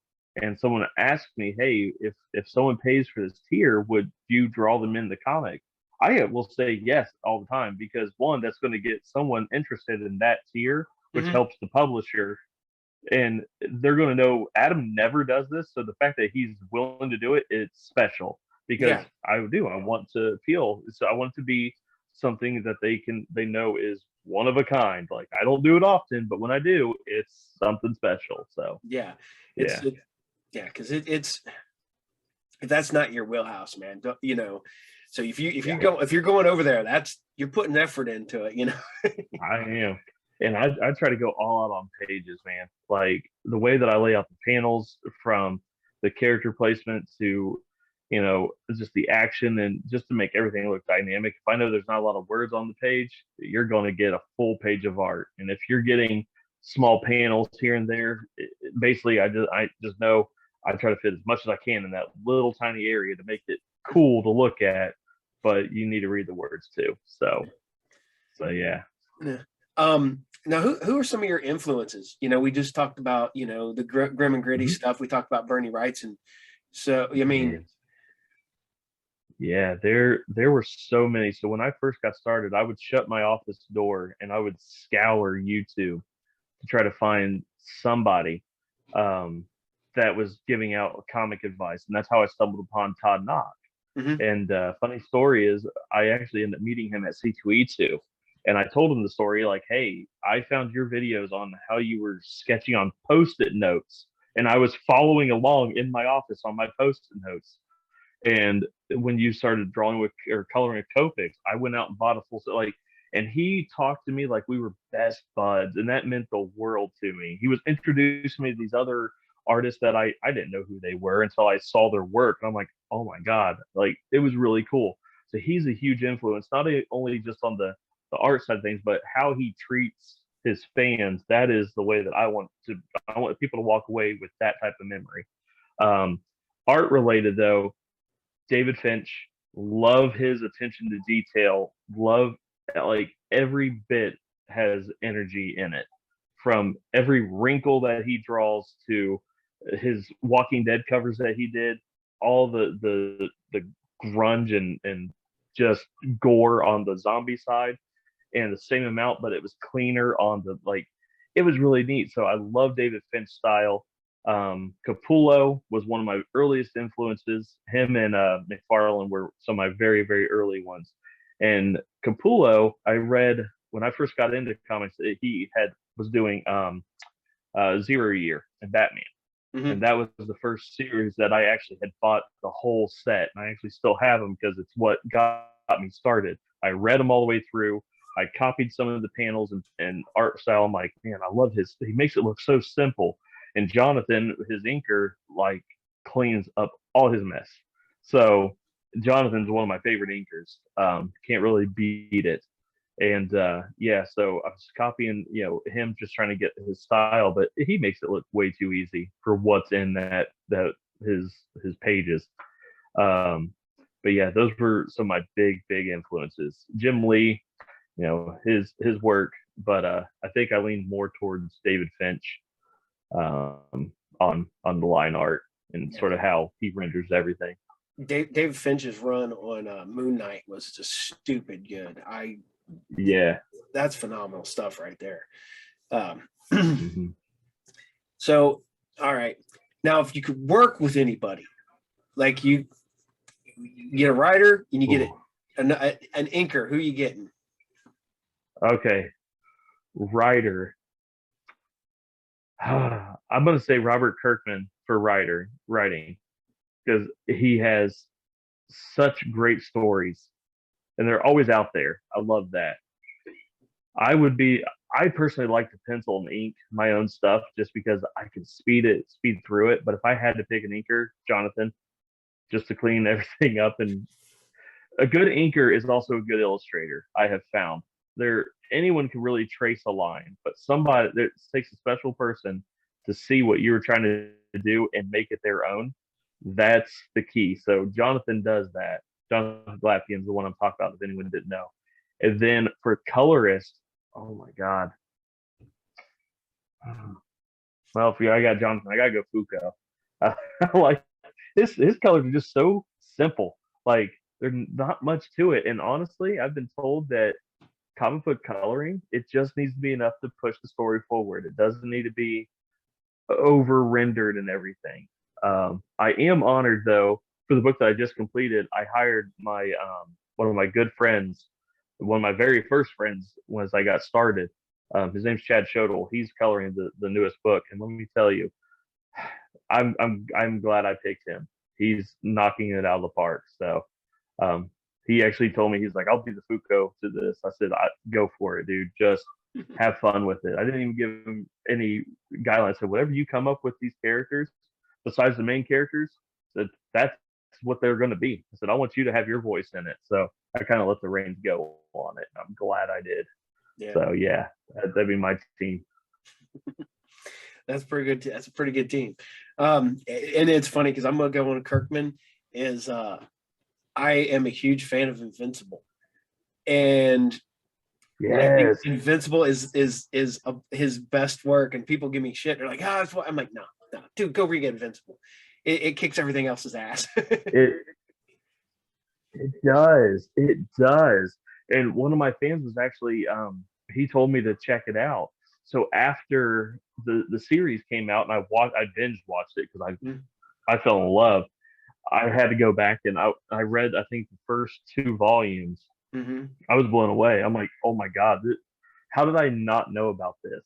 and someone asks me, hey, if someone pays for this tier, would you draw them in the comic? I will say yes all the time, because one, that's going to get someone interested in that tier, which Hmm. helps the publisher, and they're going to know Adam never does this. So the fact that he's willing to do it, it's special, Yeah. because I want to appeal. So I want it to be something that they know is one of a kind. Like, I don't do it often, but when I do, it's something special. So Yeah. It's yeah, it, yeah, because it's if that's not your wheelhouse, man, so if yeah, you're going over there, that's you're putting effort into it. I am. and I try to go all out on pages, man. Like the way that I lay out the panels, from the character placement to, just the action, and just to make everything look dynamic. If I know there's not a lot of words on the page, you're going to get a full page of art. And if you're getting small panels here and there, basically I just know I try to fit as much as I can in that little tiny area to make it cool to look at, but you need to read the words too. So yeah. Yeah. Now, who are some of your influences? We just talked about, the grim and gritty Mhm. stuff. We talked about Bernie Wrightson. So, I mean, Yeah, there were so many. So when I first got started, I would shut my office door and I would scour YouTube to try to find somebody um, that was giving out comic advice, and that's how I stumbled upon Todd Knock. mhm. And funny story is, I actually ended up meeting him at C2E2, and I told him the story like, "Hey, I found your videos on how you were sketching on Post-it notes, and I was following along in my office on my Post-it notes." And when you started drawing with or coloring with Copics, I went out and bought a full set. Like, and he talked to me like we were best buds, and that meant the world to me. He was introducing me to these other artists that I didn't know who they were until I saw their work, and I'm like, oh my god, like it was really cool. So he's a huge influence, not only just on the art side of things, but how he treats his fans. That is the way that I want people to walk away with that type of memory. Um, Art related though, David Finch, love his attention to detail. Love, like, every bit has energy in it. From every wrinkle that he draws to his Walking Dead covers that he did, all the grunge and just gore on the zombie side, and the same amount, but it was cleaner on the, like, it was really neat. So I love David Finch style. Capullo was one of my earliest influences. Him and McFarlane were some of my very, very early ones. And Capullo, I read when I first got into comics, he was doing Zero Year and Batman. And Mhm. that was the first series that I actually had bought the whole set. And I actually still have them because it's what got me started. I read them all the way through. I copied some of the panels and art style. I'm like, man, I love he makes it look so simple. And Jonathan, his inker, like, cleans up all his mess. So Jonathan's one of my favorite inkers. Can't really beat it. And yeah, so I was copying, him, just trying to get his style, but he makes it look way too easy for what's in that his pages. Um, but yeah, those were some of my big influences. Jim Lee, his work, but I think I lean more towards David Finch on the line art and Yeah. sort of how he renders everything. David Finch's run on Moon Knight was just stupid good. Yeah. That's phenomenal stuff right there. Um, Mm-hmm. so, all right. Now, if you could work with anybody, like you get a writer and you get an inker, who you getting? Okay, writer. I'm going to say Robert Kirkman for writing, because he has such great stories, and they're always out there. I love that. I would be. I personally like to pencil and ink my own stuff just because I can speed through it. But if I had to pick an inker, Jonathan, just to clean everything up. And a good inker is also a good illustrator, I have found. Anyone can really trace a line, but somebody, it takes a special person to see what you were trying to do and make it their own. That's the key. So Jonathan does that. Jonathan Glathian is the one I'm talking about, if anyone didn't know. And then for colorist, oh my god. Well, if I got Jonathan, I gotta go Fuko. Like, his colors are just so simple. Like, there's not much to it. And honestly, I've been told that comic book coloring, it just needs to be enough to push the story forward. It doesn't need to be over rendered and everything. I am honored though, for the book that I just completed. I hired my one of my good friends, one of my very first friends once I got started. His name's Chad Shodel. He's coloring the newest book, and let me tell you, I'm glad I picked him. He's knocking it out of the park. So um, he actually told me, he's like, I'll be the Fuko to this. I said, go for it, dude. Just have fun with it. I didn't even give him any guidelines. So whatever you come up with these characters, besides the main characters, that's what they're going to be. I said, I want you to have your voice in it. So I kind of let the reins go on it. I'm glad I did. Yeah. So yeah, that'd be my team. That's pretty good. That's a pretty good team. And it's funny because I'm gonna go on Kirkman. Is I am a huge fan of Invincible, and I think Yes, Invincible is his best work. And people give me shit. They're like, "Ah, that's what." I'm like, "No, no, dude, go read Invincible. It kicks everything else's ass." it it does. It does. And one of my fans was actually he told me to check it out. So after the series came out and I binge watched it because I fell in love. I had to go back and I read I think the first two volumes. Mm-hmm. I was blown away. I'm like, oh my god, how did I not know about this?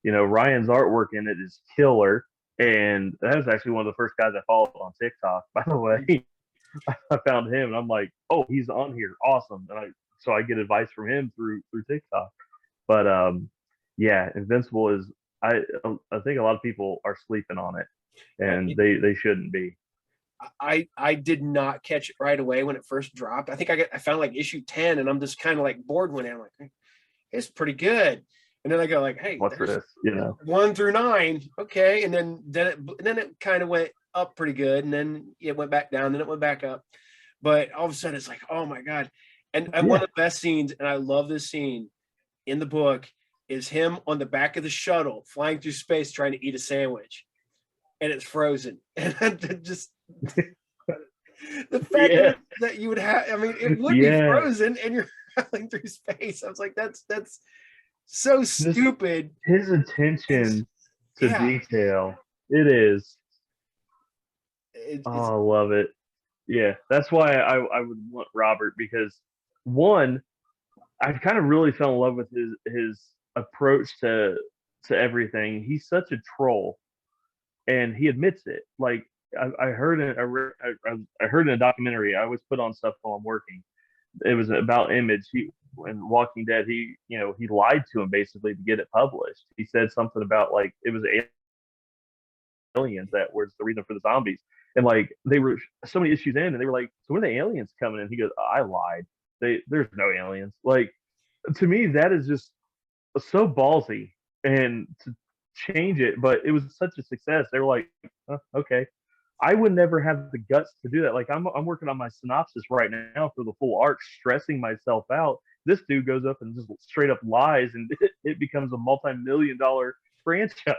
You know, Ryan's artwork in it is killer, and that was actually one of the first guys I followed on TikTok. By the way, I found him and I'm like, oh, he's on here, awesome. And so I get advice from him through TikTok. But yeah, Invincible is I think a lot of people are sleeping on it, and they shouldn't be. I did not catch it right away when it first dropped. I think I found like issue 10, and I'm just kind of like bored when I'm like, hey, it's pretty good. And then I go like, hey, What's for this? You know, 1 through 9, okay. And then it kind of went up pretty good, and then it went back down, then it went back up. But all of a sudden, it's like, oh my god! And Yeah. one of the best scenes, and I love this scene in the book, is him on the back of the shuttle flying through space trying to eat a sandwich, and it's frozen, and just the fact Yeah. that you would have, I mean, it would be Yeah. frozen and you're traveling through space. I was like, that's so Just stupid. his attention to Yeah, detail. It is. it's Oh, I love it. Yeah, that's why I would want Robert because one, I kind of really fell in love with his approach to everything. He's such a troll, and he admits it. Like I heard in I heard in a documentary. I always put on stuff while I'm working. It was about Image. He in Walking Dead. He lied to him basically to get it published. He said something about like it was aliens that was the reason for the zombies. And like they were so many issues in, and they were like, "So when are the aliens coming?" And he goes, "I lied. There's no aliens." Like to me, that is just so ballsy and to change it. But it was such a success. They were like, "Okay." I would never have the guts to do that. Like I'm working on my synopsis right now for the full arc, stressing myself out. This dude goes up and just straight up lies, and it becomes a multi-million-dollar franchise.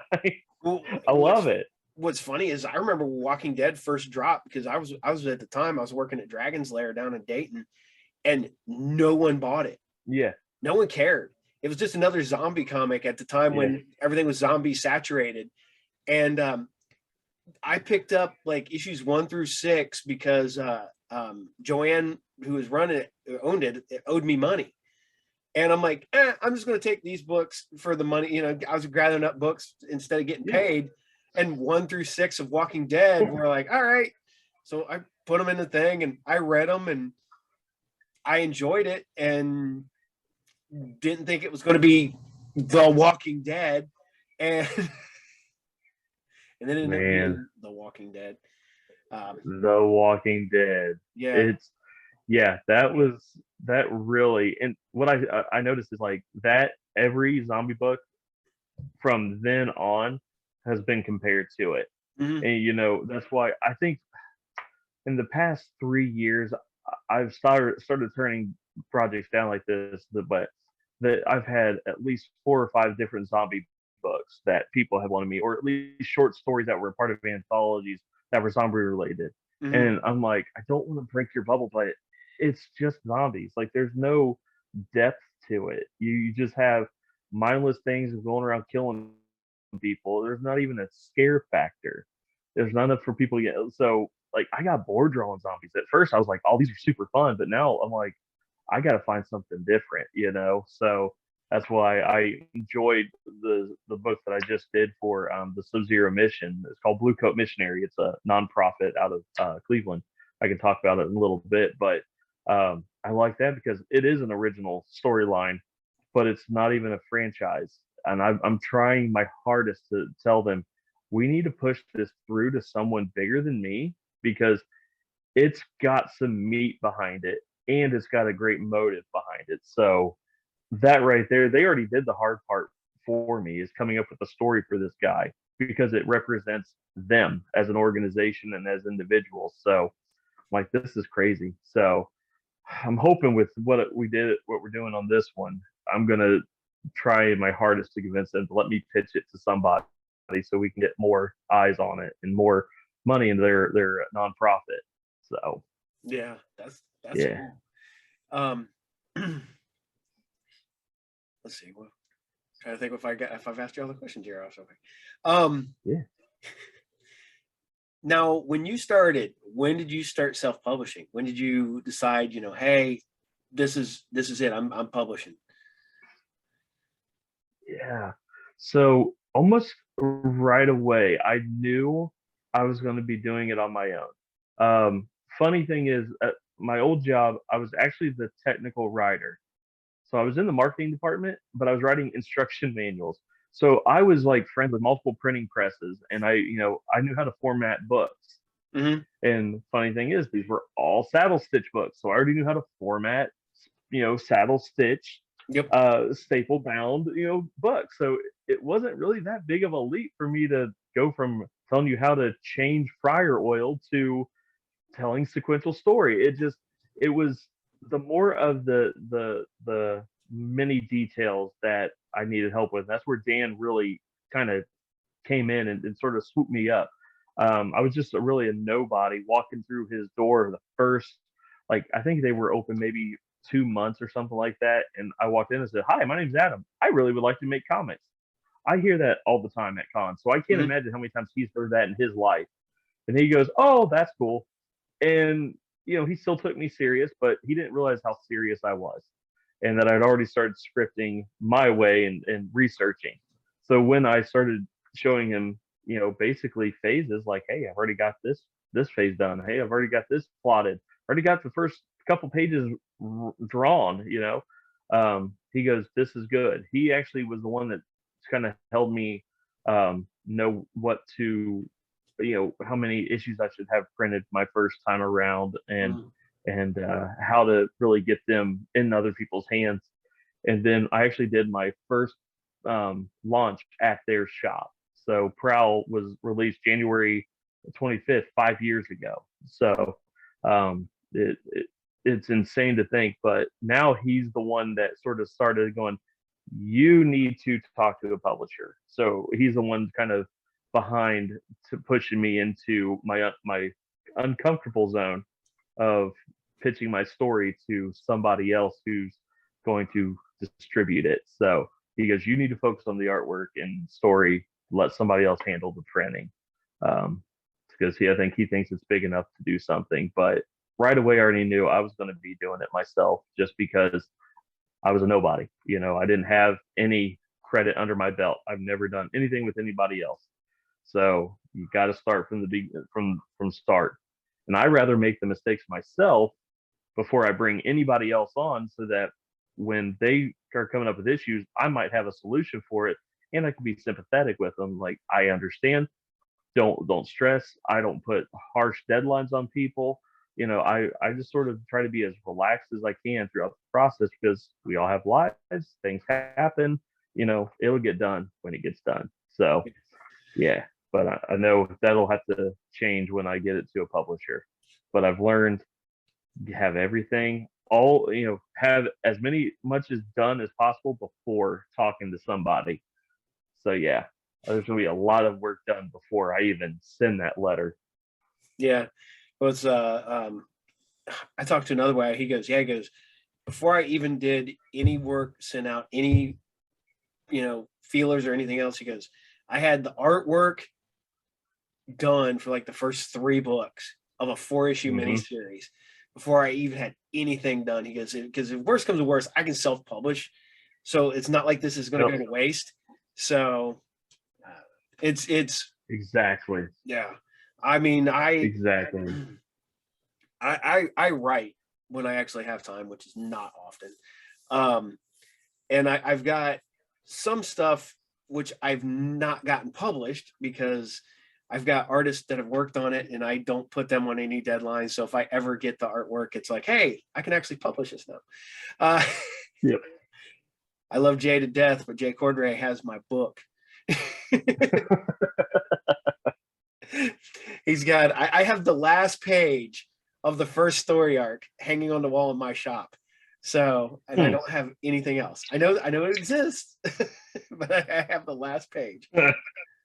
well, I love it. what's funny is I remember Walking Dead first dropped because I was at the time I was working at Dragon's Lair down in Dayton, and no one bought it. Yeah, No one cared. It was just another zombie comic at the time yeah, when everything was zombie saturated. And I picked up like issues 1 through 6 because Joanne, who was running it, owned it, owed me money. And I'm like, I'm just going to take these books for the money. You know, I was gathering up books instead of getting yeah. paid. And 1 through 6 of Walking Dead were like, all right. So I put them in the thing and I read them and I enjoyed it and didn't think it was going to be The Walking Dead. And and then it ended up Man, being The Walking Dead. The Walking Dead. Yeah. It's that really, and what I noticed is like that every zombie book from then on has been compared to it. Mhm. And that's why I think in the past 3 years I've started turning projects down like this, but that I've had at least 4 or 5 different zombie books that people have wanted me, or at least short stories that were part of anthologies that were zombie related. Mhm. And I'm like, I don't want to break your bubble, but it's just zombies. Like there's no depth to it. You just have mindless things going around killing people. There's not even a scare factor. There's not enough for people to get. So like I got bored drawing zombies. At first I was like, oh, these are super fun, but now I'm like, I got to find something different. So that's why I enjoyed the book that I just did for the Sub-Zero mission. It's called Blue Coat Missionary. It's a nonprofit out of Cleveland. I can talk about it in a little bit, but I like that because it is an original storyline but it's not even a franchise. And I'm trying my hardest to tell them we need to push this through to someone bigger than me because it's got some meat behind it and it's got a great motive behind it. So that right there, they already did the hard part for me is coming up with a story for this guy because it represents them as an organization and as individuals. So like this is crazy. So I'm hoping with what we're doing on this one, I'm gonna try my hardest to convince them to let me pitch it to somebody so we can get more eyes on it and more money into their nonprofit. So Yeah, that's yeah, cool. Um, let's see. Well, trying to think if I've asked you all the questions here. Also, okay. yeah. Now, when you started, when did you start self-publishing? When did you decide, hey, this is it. I'm publishing. Yeah. So almost right away, I knew I was going to be doing it on my own. Funny thing is, at my old job, I was actually the technical writer. So I was in the marketing department, but I was writing instruction manuals. So I was like friends with multiple printing presses, and I knew how to format books. Mm-hmm. And funny thing is, these were all saddle stitch books, so I already knew how to format, saddle stitch Yep. staple bound, book. So it wasn't really that big of a leap for me to go from telling you how to change fryer oil to telling sequential story. It was the more of the many details that I needed help with. That's where Dan really kind of came in and sort of swooped me up. I was just really a nobody walking through his door the first, like, I think they were open maybe 2 months or something like that. And I walked in and said, "Hi, my name's Adam. I really would like to make comics." I hear that all the time at cons. So I can't Mm-hmm. imagine how many times he's heard that in his life. And he goes, "Oh, that's cool." And, he still took me serious, but he didn't realize how serious I was and that I'd already started scripting my way and researching. So when I started showing him, basically phases like, "Hey, I've already got this phase done. Hey, I've already got this plotted. Already got the first couple pages drawn." He goes, "This is good." He actually was the one that kind of held me know what to, how many issues I should have printed my first time around, and how to really get them in other people's hands. And then I actually did my first launch at their shop. So Prowl was released January 25th, 5 years ago. So it's insane to think, but now he's the one that sort of started going, "You need to talk to a publisher." So he's the one kind of behind to pushing me into my uncomfortable zone of pitching my story to somebody else who's going to distribute it. So he goes, "You need to focus on the artwork and story. Let somebody else handle the printing." Because I think he thinks it's big enough to do something. But right away, I already knew I was going to be doing it myself, just because I was a nobody. I didn't have any credit under my belt. I've never done anything with anybody else. So you got to start from from start. And I rather make the mistakes myself before I bring anybody else on, so that when they are coming up with issues, I might have a solution for it, and I can be sympathetic with them. Like, I understand. Don't stress. I don't put harsh deadlines on people. I just sort of try to be as relaxed as I can throughout the process, because we all have lives, things happen. It'll get done when it gets done. So yeah, but I know that'll have to change when I get it to a publisher. But I've learned, have everything all, have as much as done as possible before talking to somebody. So yeah, there's gonna be a lot of work done before I even send that letter. Yeah. Well, I talked to another guy. He goes, before I even did any work, sent out any, feelers or anything else, he goes, I had the artwork done for like the first 3 books of a 4-issue Mm-hmm. miniseries before I even had anything done. He goes, because if worst comes to worst, I can self-publish. So it's not like this is going to Yep. go to waste. So it's Exactly. yeah. I mean, Exactly. I write when I actually have time, which is not often. Um, and I've got some stuff which I've not gotten published because I've got artists that have worked on it and I don't put them on any deadlines. So if I ever get the artwork, it's like, hey, I can actually publish this now. Uh, Yep. I love Jay to death, but Jay Cordray has my book. He's got, I have the last page of the first story arc hanging on the wall in my shop. So, and I don't have anything else. I know it exists, but I have the last page.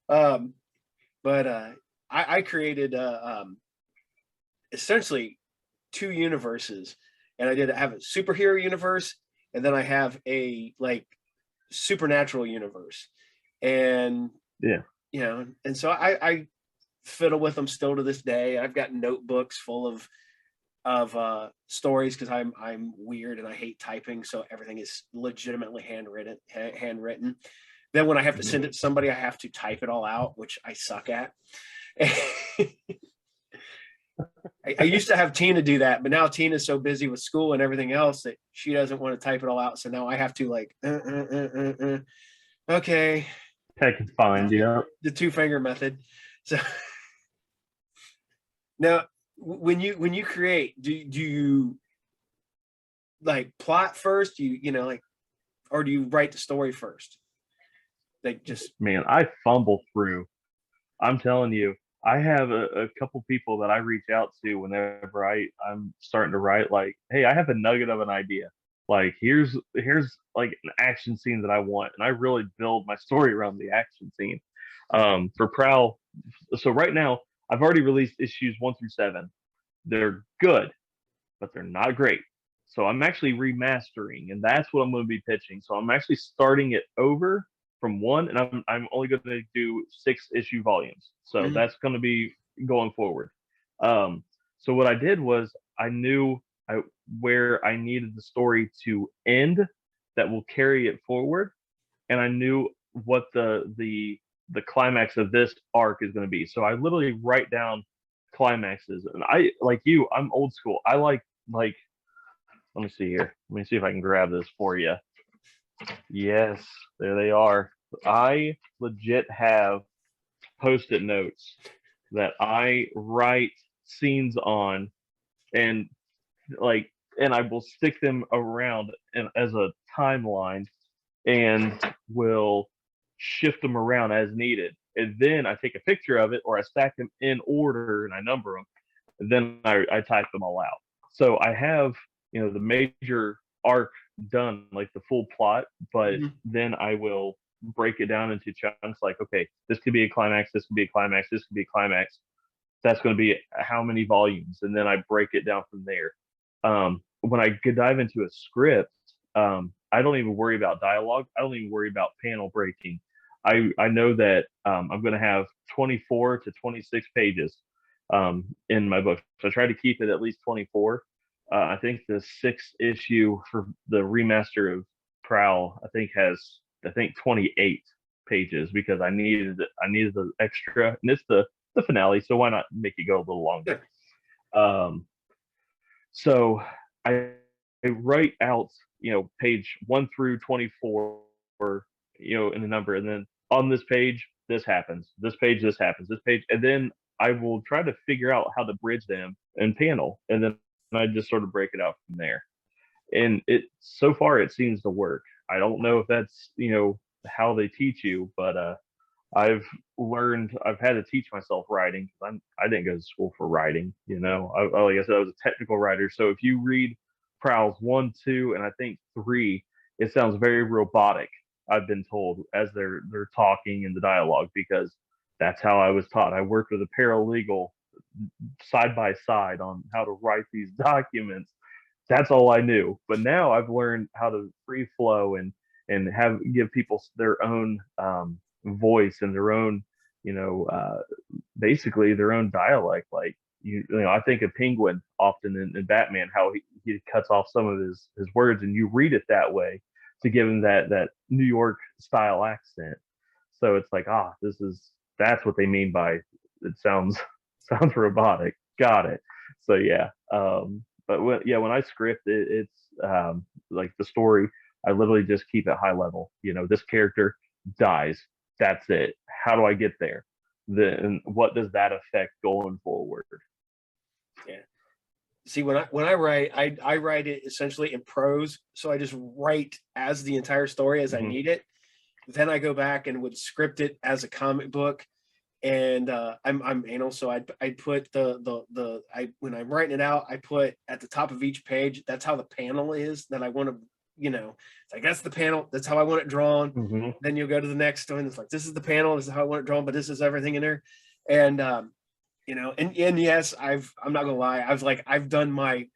But I created essentially two universes, and I have a superhero universe, and then I have a like supernatural universe, and Yeah. you know, and so I fiddle with them still to this day. I've got notebooks full of stories because I'm weird and I hate typing, so everything is legitimately handwritten. Then when I have to send it to somebody, I have to type it all out, which I suck at. I used to have Tina do that, but now Tina's so busy with school and everything else that she doesn't want to type it all out. So now I have to like, okay, Heck, it's fine. Yeah. the 2-finger method. So now, when you create, do you like plot first? You know, like, or do you write the story first? Like just Man, I fumble through. I'm telling you, I have a couple people that I reach out to whenever I'm starting to write. Like, hey, I have a nugget of an idea. Like, here's like an action scene that I want, and I really build my story around the action scene. For Prowl, so right now I've already released issues 1 through 7. They're good, but they're not great. So I'm actually remastering, and that's what I'm going to be pitching. So I'm actually starting it over from one, and I'm only going to do 6 issue volumes. So that's going to be going forward. So what I did was I knew where I needed the story to end that will carry it forward, and I knew what the climax of this arc is going to be. So I literally write down climaxes, and I like you. I'm old school. I like. Let me see here. Let me see if I can grab this for you. Yes, there they are. I legit have post-it notes that I write scenes on, and like, and I will stick them around as a timeline, and will shift them around as needed. And then I take a picture of it, or I stack them in order and I number them. And then I type them all out. So I have, the major arc done, like the full plot, but then I will break it down into chunks like, okay, this could be a climax, this could be a climax, this could be a climax. That's going to be how many volumes. And then I break it down from there. When I dive into a script, I don't even worry about dialogue. I don't even worry about panel breaking. I know that I'm going to have 24 to 26 pages in my book. So I try to keep it at least 24. I think the 6th issue for the remaster of Prowl, I think 28 pages because I needed the extra, and it's the finale, so why not make it go a little longer? So I write out, page 1 through 24, in the number, and then on this page this happens, this page this happens, this page, and then I will try to figure out how to bridge them and panel, and then I just sort of break it out from there. And so far it seems to work. I don't know if that's how they teach you, but I've had to teach myself writing because I didn't go to school for writing. Like I said, I was a technical writer. So if you read Prowls 1, 2, and I think 3, it sounds very robotic. I've been told as they're talking in the dialogue because that's how I was taught. I worked with a paralegal side by side on how to write these documents. That's all I knew. But now I've learned how to free flow and give people their own voice and their own, basically their own dialect. Like I think of Penguin often in Batman, how he cuts off some of his words, and you read it that way to give him that New York style accent. So it's like, that's what they mean by it sounds robotic. Got it. So yeah. But when I script it, it's like the story. I literally just keep it high level. This character dies. That's it. How do I get there? Then what does that affect going forward? Yeah. See, when I write, I write it essentially in prose. So I just write as the entire story as I Mm-hmm. need it. Then I go back and would script it as a comic book. And I'm anal, so I put I when I'm writing it out, I put at the top of each page. That's how the panel is that I want to, it's like that's the panel. That's how I want it drawn. Mm-hmm. Then you'll go to the next one. It's like this is the panel. This is how I want it drawn, but this is everything in there. And and yes, I'm not gonna lie. I've done my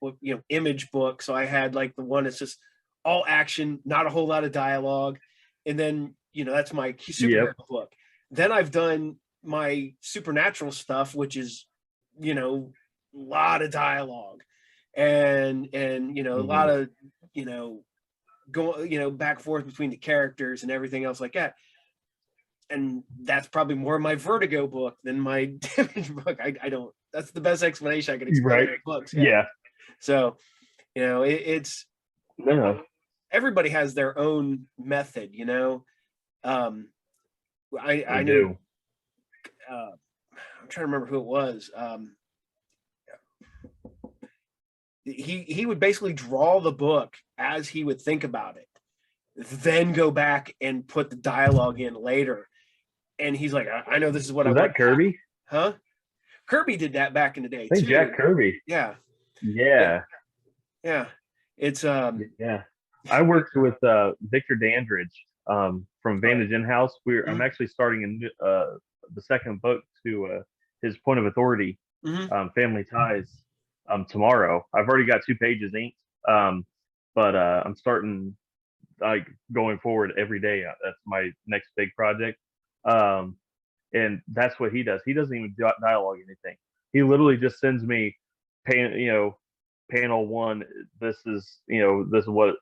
image book, so I had like the one that's just all action, not a whole lot of dialogue, and then that's my superhero Yep. book. Then I've done my supernatural stuff, which is a lot of dialogue and a Mm-hmm. lot of going back and forth between the characters and everything else like that. And that's probably more my Vertigo book than my Image book. I don't. That's the best explanation I could explain Right. those books. Yeah. Yeah. So it's No. everybody has their own method. Um, They I know. do. I'm trying to remember who it was. He would basically draw the book as he would think about it, then go back and put the dialogue in later. And he's like, I know this is what I Was want. that Kirby? Huh? Kirby did that back in the day I think too. Jack Kirby. Yeah. Yeah. Yeah. It's Yeah. I worked with Victor Dandridge from Vantage In House. I'm actually starting the second book to his Point of Authority, Family Ties, tomorrow. I've already got 2 pages inked, but I'm starting like going forward every day. That's my next big project, and that's what he does. He doesn't even dialogue anything. He literally just sends me, panel 1. This is what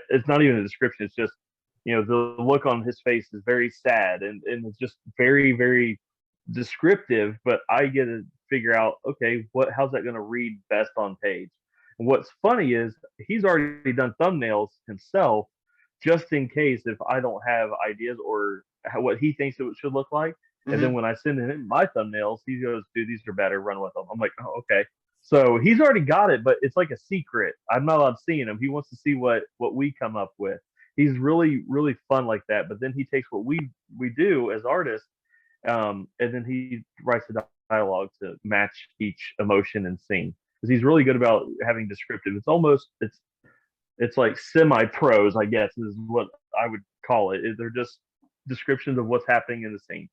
it's not even a description. It's just the look on his face is very sad and it's just very very descriptive. But I get to figure out, okay, how's that going to read best on page. And what's funny is he's already done thumbnails himself, just in case if I don't have ideas or what he thinks it should look like. And then when I send him my thumbnails, he goes, dude, these are better, run with them. I'm like, oh, okay. So he's already got it, but it's like a secret. I'm not allowed seeing him. He wants to see what we come up with. He's really really fun like that. But then he takes what we do as artists, and then he writes the dialogue to match each emotion and scene. Because he's really good about having descriptive. It's like semi prose, I guess, is what I would call it. They're just descriptions of what's happening in the scene,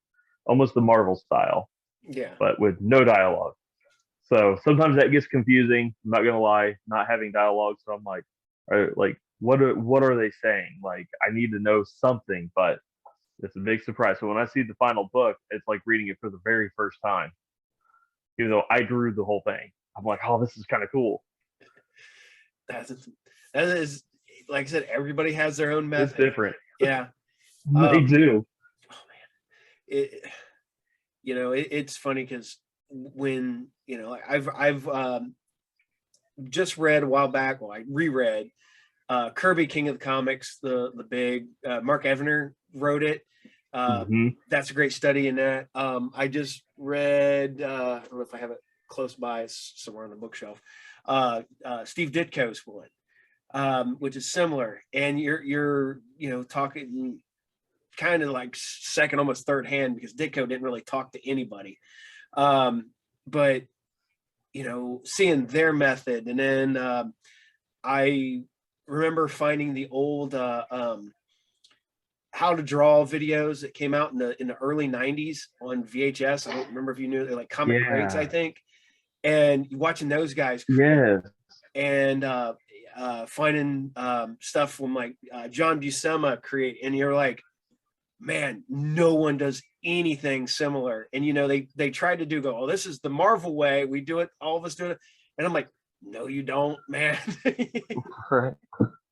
almost the Marvel style, yeah. but with no dialogue. So sometimes that gets confusing. I'm not gonna lie, not having dialogue. So I'm like, what are they saying? Like, I need to know something, but it's a big surprise. So when I see the final book, it's like reading it for the very first time, even though I drew the whole thing. I'm like, oh, this is kind of cool. That is, like I said, everybody has their own method. It's different. Yeah. They do. Oh man. It's funny because when I've just read a while back. Well, I reread Kirby King of the Comics, the big Mark Evner wrote it. That's a great study in that. I just read, I don't know if I have it close by, it's somewhere on the bookshelf. Steve Ditko's one, which is similar, and you're talking kind of like second, almost third hand, because Ditko didn't really talk to anybody. But seeing their method, and then I remember finding the old how to draw videos that came out in the early 90s on VHS. I don't remember if you knew, they're like Comic Crates, I think. And watching those guys create, and finding stuff from like John Buscema create, and you're like, man, no one does anything similar. And they tried to do oh, this is the Marvel way, we do it, all of us do it. And I'm like, no, you don't, man.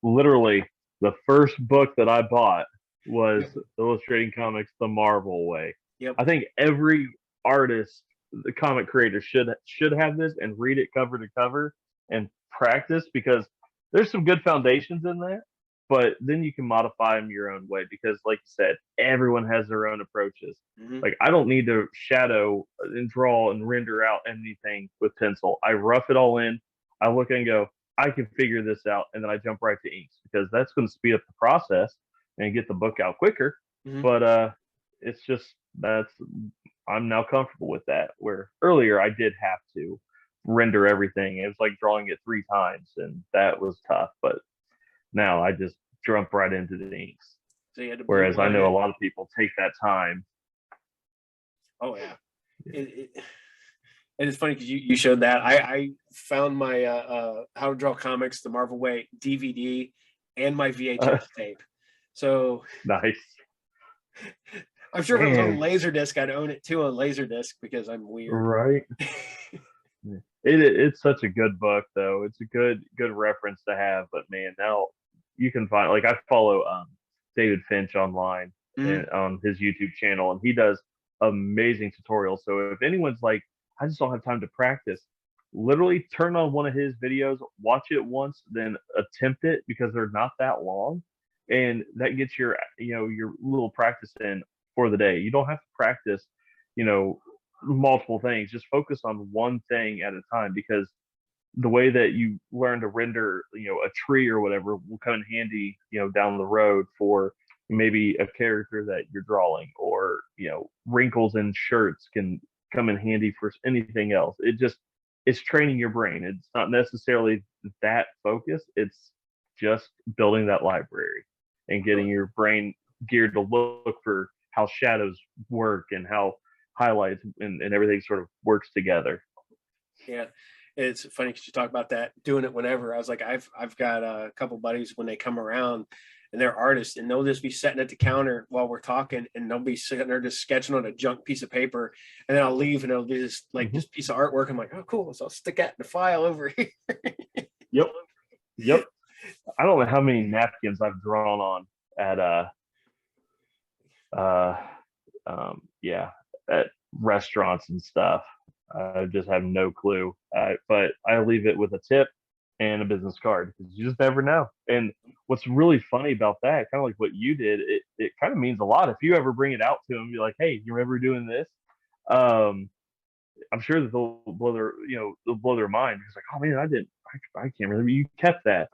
Literally, the first book that I bought was Illustrating Comics the Marvel way. Yep. I think every artist, the comic creator, should have this and read it cover to cover and practice, because there's some good foundations in there. but then you can modify them your own way because, like you said, everyone has their own approaches. Mhm. Like I don't need to shadow and draw and render out anything with pencil. I rough it all in. I look and go, I can figure this out, and then I jump right to inks because that's going to speed up the process and get the book out quicker. Mhm. But it's just that's I'm now comfortable with that. Where earlier I did have to render everything. It was like drawing it 3 times, and that was tough. But now I just jump right into the inks. So you had to blue Whereas I line know a it. lot of people take that time. Oh yeah. It, and it's funny because you showed that. I found my How to Draw Comics the Marvel Way DVD and my VHS tape. So Nice. I'm sure if it was on Man, Laserdisc, I'd own it too on Laserdisc because I'm weird. right? It's such a good book though. It's a good reference to have. But man, now you can find like I follow David Finch online Mhm. and on his YouTube channel, and he does amazing tutorials. So if anyone's like, I just don't have time to practice, literally turn on one of his videos, watch it once, then attempt it because they're not that long, and that gets your your little practice in for the day. You don't have to practice, you know, multiple things. Just focus on one thing at a time because the way that you learn to render, a tree or whatever will come in handy, down the road for maybe a character that you're drawing or, wrinkles in shirts can come in handy for anything else. It's training your brain. It's not necessarily that focus. It's just building that library and getting your brain geared to look for how shadows work and how highlights and everything sort of works together. Yeah, it's funny because you talk about that doing it whenever. I was like, I've got a couple buddies when they come around, and they're artists, and they'll just be sitting at the counter while we're talking, and they'll be sitting there just sketching on a junk piece of paper, and then I'll leave, and it'll be this like Mm-hmm. this piece of artwork. I'm like, oh, cool. So I'll stick that in the file over here. Yep. Yep. I don't know how many napkins I've drawn on at uh yeah, at restaurants and stuff. I just have no clue. But I leave it with a tip and a business card because you just never know. And what's really funny about that, kind of like what you did, it kind of means a lot if you ever bring it out to them. You're like, hey, you remember doing this? Um, I'm sure that they'll blow their mind. It's like, oh man, I can't remember. You kept that.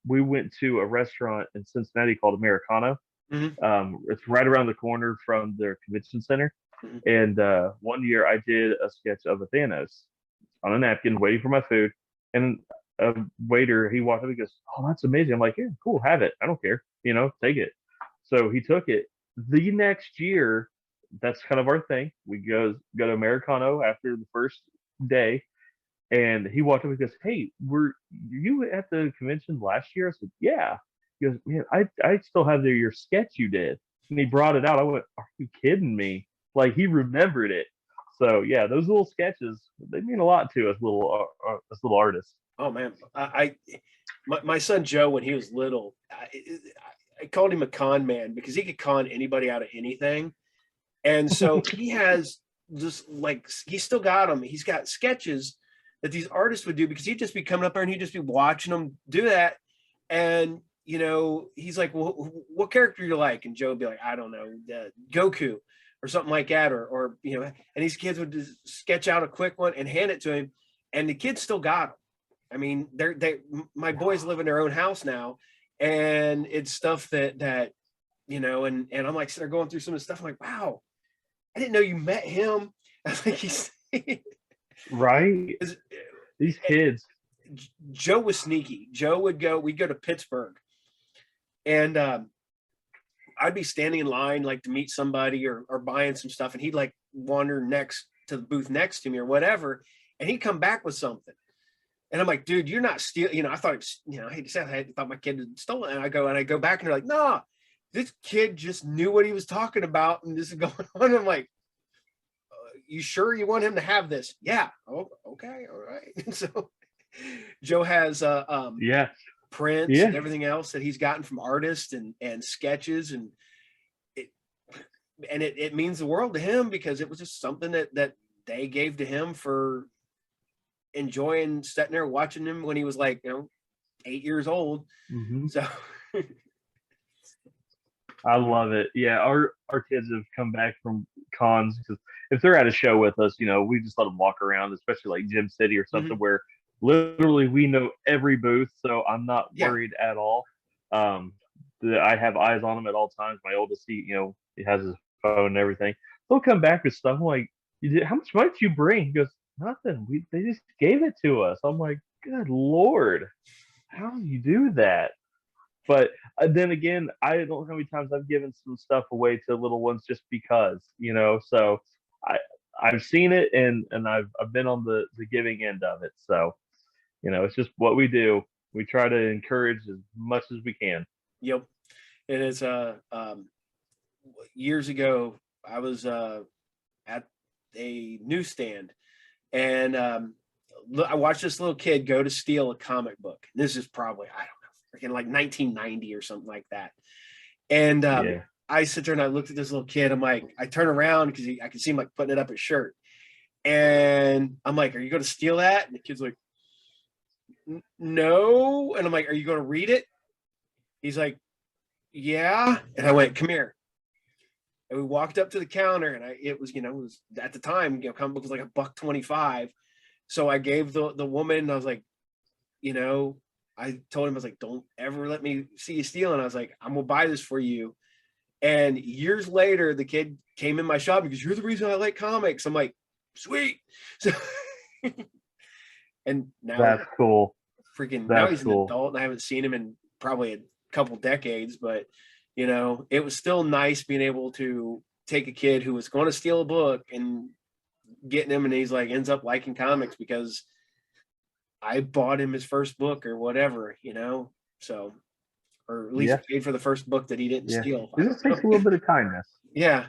We went to a restaurant in Cincinnati called Americano. Mhm, It's right around the corner from their convention center. mhm. And one year I did a sketch of a Thanos on a napkin waiting for my food. And a waiter, he walked up and goes, oh, that's amazing. I'm like, yeah, cool, have it. I don't care. Take it. So he took it. The next year, that's kind of our thing. We go to Americano after the first day. And he walked up and goes, hey, were you at the convention last year? I said, yeah. He goes, man, I still have your sketch you did. And he brought it out. I went, are you kidding me? Like he remembered it. So yeah, those little sketches, they mean a lot to us little artists. Oh man, my son Joe when he was little, I called him a con man because he could con anybody out of anything. And so he has just like he's still got them. He's got sketches that these artists would do because he'd just be coming up there and he'd just be watching them do that. And he's like, "Well, what character you like?" And Joe would be like, "I don't know, Goku." Or something like that, or and these kids would just sketch out a quick one and hand it to him, and the kids still got them. I mean, my boys live in their own house now, and it's stuff that and I'm like sitting there going through some of the stuff. I'm like, wow, I didn't know you met him. I was like, he's Right? These kids. Joe was sneaky. We'd go to Pittsburgh, and I'd be standing in line like to meet somebody or buying some stuff, and he'd like wander next to the booth next to me or whatever, and he'd come back with something. And I'm like, dude, you're not stealing. I thought, I hate to say it, I thought my kid had stolen. And I go back and they're like, nah, this kid just knew what he was talking about. And this is going on. I'm like, you sure you want him to have this? Yeah. Oh, okay. All right. And so Joe has Yeah. prints Yeah. and everything else that he's gotten from artists and sketches. And it means the world to him because it was just something that they gave to him for enjoying sitting there watching him when he was like 8 years old. Mm-hmm. So I love it. Yeah, our kids have come back from cons because if they're at a show with us, we just let them walk around, especially like Gym City or something Mhm. where literally we know every booth, so I'm not Yeah. worried at all. Um, I have eyes on them at all times. My oldest, he has his phone and everything. They'll come back with stuff. I'm like, how much money did you bring? He goes, nothing. They just gave it to us. I'm like, good Lord, how do you do that? But then again, I don't know how many times I've given some stuff away to little ones just because. So I I've seen it and I've been on the giving end of it. So it's just what we do. We try to encourage as much as we can. Yep. It is years ago I was at a newsstand and I watched this little kid go to steal a comic book. This is probably, I don't know, freaking like 1990 or something like that. And Yeah. I sit there and I looked at this little kid. I'm like, I turn around because I can see him like putting it up his shirt. And I'm like, are you going to steal that? And the kid's like, no. And I'm like, are you going to read it? He's like, yeah. And I went, come here. And we walked up to the counter, and it was at the time, comic book was like $1.25. So I gave the woman, I was like, I told him, I was like, don't ever let me see you stealing. I was like, I'm gonna buy this for you. And years later, the kid came in my shop because you're the reason I like comics. I'm like, sweet. So and now That's cool. now That's he's an cool. adult, and I haven't seen him in probably a couple decades, but it was still nice being able to take a kid who was going to steal a book and getting him, and he's like ends up liking comics because I bought him his first book or whatever. So, or at least Yeah. paid for the first book that he didn't Yeah. steal. I It don't just know. takes a little bit of kindness. Yeah.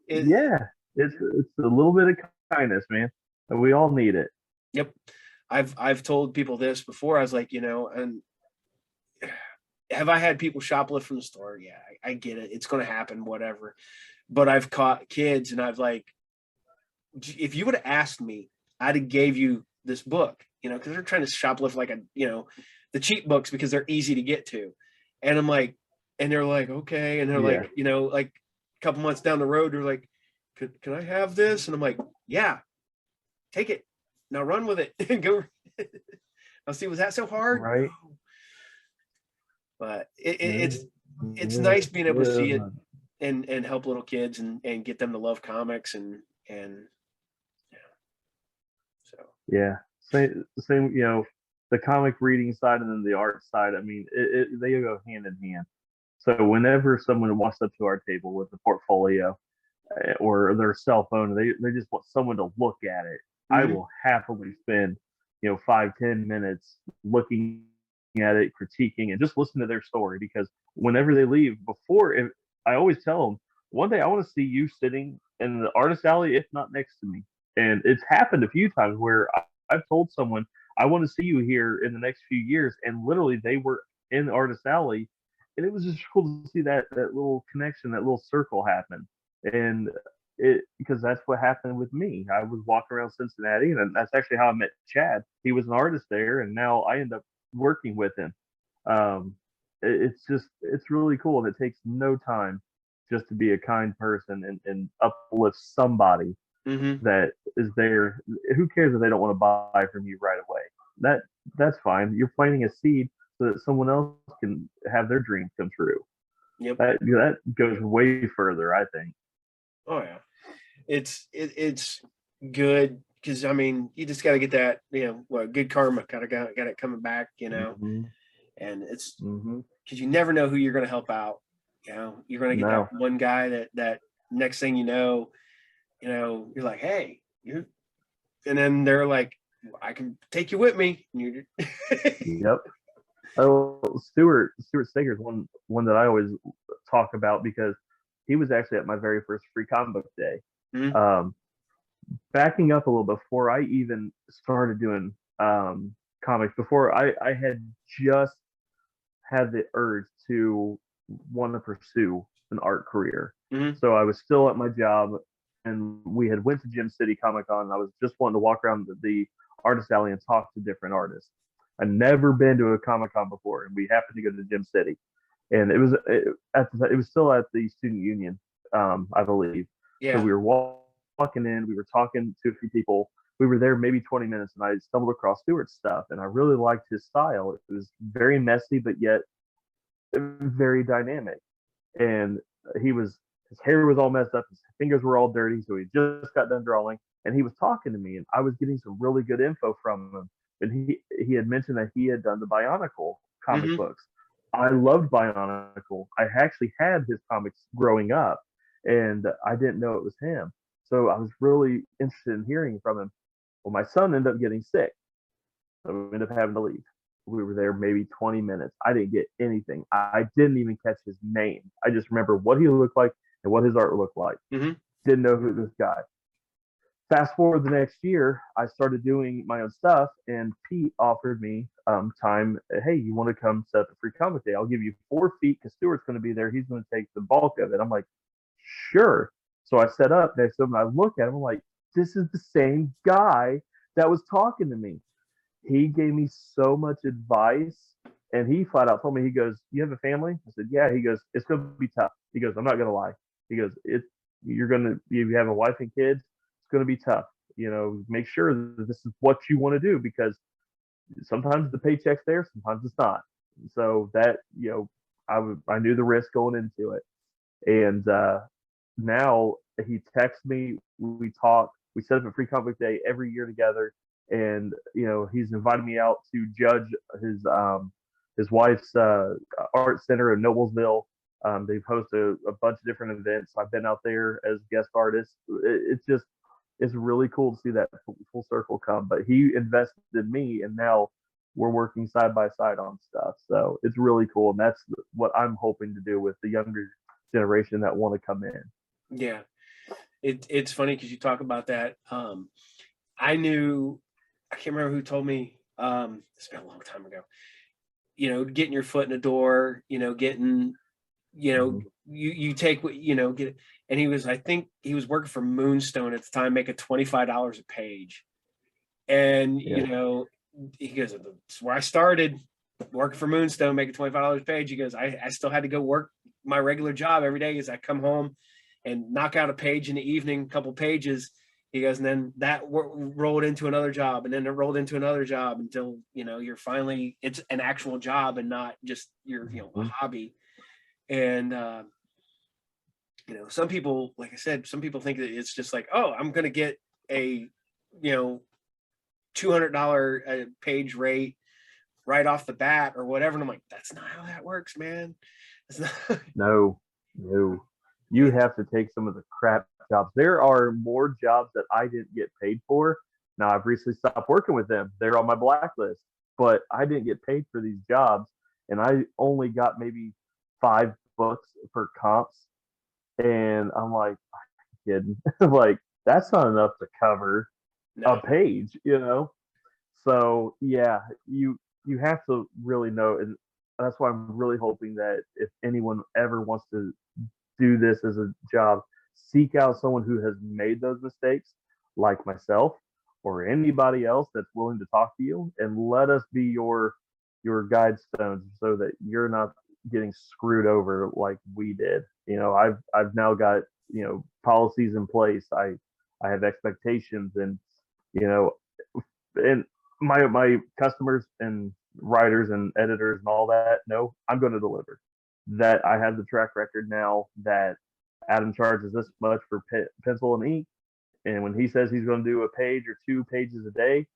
It, Yeah. It's a little bit of kindness, man. And we all need it. yep. I've told people this before. I was like, and have I had people shoplift from the store? Yeah, I get it. It's going to happen, whatever. But I've caught kids, and I've like, if you would have asked me, I'd have gave you this book, because they're trying to shoplift like the cheap books because they're easy to get to. And I'm like, and they're like, okay. And they're Yeah. like, like a couple months down the road, they're like, can I have this? And I'm like, yeah, take it. Now run with it and go. I'll see, was that so hard? Right. No. But Yeah. it's Yeah. nice being able to see it Yeah. and help little kids and get them to love comics and yeah. So Yeah, same. The comic reading side and then the art side. I mean, they go hand in hand. So whenever someone walks up to our table with a portfolio or their cell phone, they just want someone to look at it. I mhm. will happily spend 5-10 minutes looking at it, critiquing, and just listen to their story because whenever they leave, I always tell them one day I want to see you sitting in the artist alley, if not next to me. And it's happened a few times where I've told someone I want to see you here in the next few years, and literally they were in the artist alley, and it was just cool to see that little connection, that little circle happen. And because that's what happened with me. I was walking around Cincinnati, and that's actually how I met Chad. He was an artist there, and now I end up working with him. Um, it's really cool, and it takes no time just to be a kind person and uplift somebody Mhm. that is there. Who cares if they don't want to buy from you right away? That that's fine. You're planting a seed so that someone else can have their dreams come true. Yep. That goes way further, I think. Oh yeah. It's good because I mean you just got to get that good karma, got it coming back. Mm-hmm. And it's Mm-hmm. because you never know who you're going to help out. You're going to get that No. one guy that next thing you're like, hey, and then they're like, I can take you with me. And Yep. Oh, Stuart Sager is one that I always talk about because he was actually at my very first free comic book day. Mhm. Um, Backing up a little before I even started doing comics, before I had just had the urge to want to pursue an art career. Mhm. So I was still at my job, and we had went to Gym City Comic Con. And I was just wanting to walk around the artist alley and talk to different artists. I'd never been to a Comic Con before, and we happened to go to Gym City. and it was still at the student union, I believe. So Yeah. we were walking in, we were talking to a few people. We were there maybe 20 minutes, and I stumbled across Stewart's stuff, and I really liked his style. It was very messy, but yet very dynamic. And his hair was all messed up, his fingers were all dirty, so he just got done drawing, and he was talking to me, and I was getting some really good info from him. And he had mentioned that he had done the Bionicle comic Hmm. books. I loved Bionicle. I actually had his comics growing up, and I didn't know it was him. So I was really interested in hearing from him. Well, my son ended up getting sick, so we ended up having to leave. We were there maybe 20 minutes. I didn't get anything. I didn't even catch his name. I just remember what he looked like and what his art looked like. Hmm. Didn't know who this guy. Fast forward the next year, I started doing my own stuff, and Pete offered me time. Hey, you want to come set up a free comic day? I'll give you 4 feet because Stewart's going to be there. He's going to take the bulk of it. I'm like, sure. So I set up next to him, and I look at him. I'm like, this is the same guy that was talking to me. He gave me so much advice, and he flat out told me, he goes, you have a family? I said, yeah. He goes, it's going to be tough. He goes, I'm not going to lie. He goes, you have a wife and kids, it's going to be tough. Make sure that this is what you want to do, because sometimes the paycheck's there, sometimes it's not. So that, I knew the risk going into it. And now he texts me, we talk, we set up a free comic day every year together. And he's invited me out to judge his wife's art center in Noblesville. They've hosted a bunch of different events. I've been out there as guest artist. It's really cool to see that full circle come. But he invested in me, and now we're working side by side on stuff. So it's really cool, and that's what I'm hoping to do with the younger generation that want to come in. Yeah. It's funny because you talk about that. I knew, I can't remember who told me. It's been a long time ago. Getting your foot in the door. Getting, Mm-hmm. you take what get. And I think he was working for Moonstone at the time, making $25 a page. And Yeah. he goes, "That's where I started, working for Moonstone, making $25 a page." He goes, I still had to go work my regular job every day as I come home and knock out a page in the evening, a couple pages. He goes, and then that rolled into another job, and then it rolled into another job until you're finally, it's an actual job and not just your a Mm-hmm. hobby. And some people, like I said, some people think that it's just like, oh, I'm gonna get a $200 a page rate right off the bat or whatever. And I'm like, that's not how that works, man. It's not. No, no. You have to take some of the crap jobs. There are more jobs that I didn't get paid for. Now, I've recently stopped working with them. They're on my blacklist, but I didn't get paid for these jobs. And I only got maybe 5 books for comps. And I'm like, kidding. Like, that's not enough to cover a No. page. So yeah, you have to really know, and that's why I'm really hoping that if anyone ever wants to do this as a job, seek out someone who has made those mistakes, like myself or anybody else that's willing to talk to you, and let us be your guide stones so that you're not getting screwed over like we did. I've now got policies in place. I have expectations, and you know and my customers and writers and editors and all that know I'm going to deliver. That I have the track record now that Adam charges this much for pencil and ink, and when he says he's going to do a page or 2 pages a day,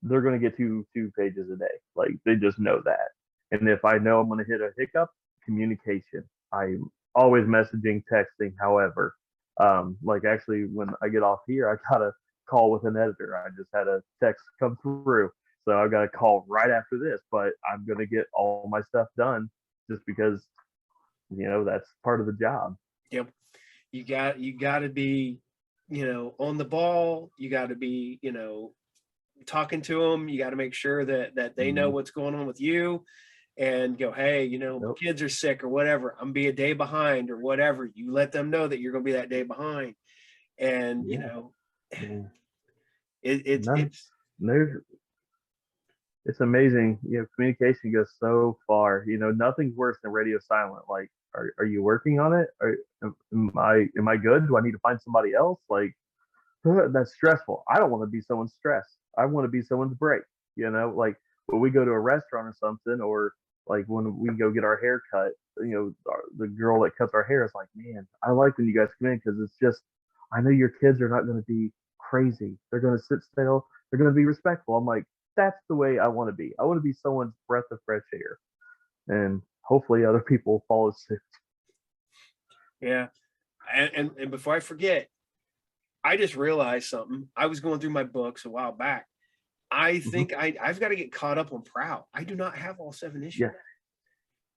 they're going to get two pages a day. Like, they just know that. And if I know I'm going to hit a hiccup, communication. I'm always messaging, texting. However, like, actually, when I get off here, I got a call with an editor. I just had a text come through, so I've got a call right after this. But I'm going to get all my stuff done just because that's part of the job. Yep. You got to be on the ball. You got to be talking to them. You got to make sure that they know Mm-hmm. what's going on with you, and go, hey, Yep. kids are sick or whatever, I'm be a day behind or whatever. You let them know that you're going to be that day behind. And Yeah. Yeah. it, it's No, it's there's it's amazing. Communication goes so far. Nothing's worse than radio silent. Like, are you working on it? Am I good? Do I need to find somebody else? Like, that's stressful. I don't want to be someone's stress. I want to be someone's break. Like when we go to a restaurant or something, or like when we go get our hair cut, the girl that cuts our hair is like, man, I like when you guys come in because it's just, I know your kids are not going to be crazy. They're going to sit still. They're going to be respectful. I'm like, that's the way I want to be. I want to be someone's breath of fresh air, and hopefully other people follow suit. Yeah. And before I forget, I just realized something. I was going through my books a while back. I think I've got to get caught up on Prowl. I do not have all 7 issues. Yeah.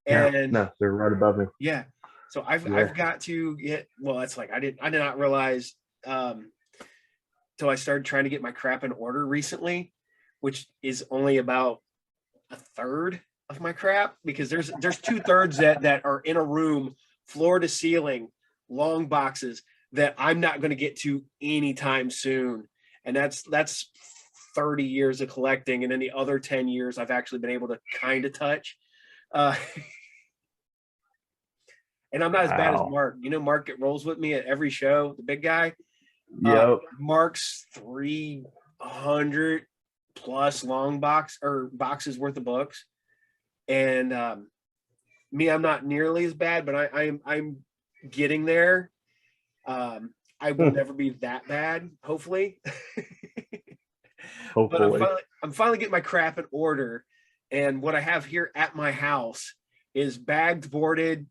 And No, they're right above me. yeah. So I've got to get, well, that's like I did not realize till I started trying to get my crap in order recently, which is only about a third of my crap, because there's 2/3 that are in a room, floor to ceiling, long boxes that I'm not going to get to anytime soon. And that's 30 years of collecting. And then the other 10 years I've actually been able to kind of touch. And I'm not as bad as Mark. Mark rolls with me at every show, the big guy. Yep. Mark's 300 plus long boxes worth of books. And me, I'm not nearly as bad, but I'm getting there. I will never be that bad, hopefully. Hopefully. But I'm finally getting my crap in order. And what I have here at my house is bagged, boarded,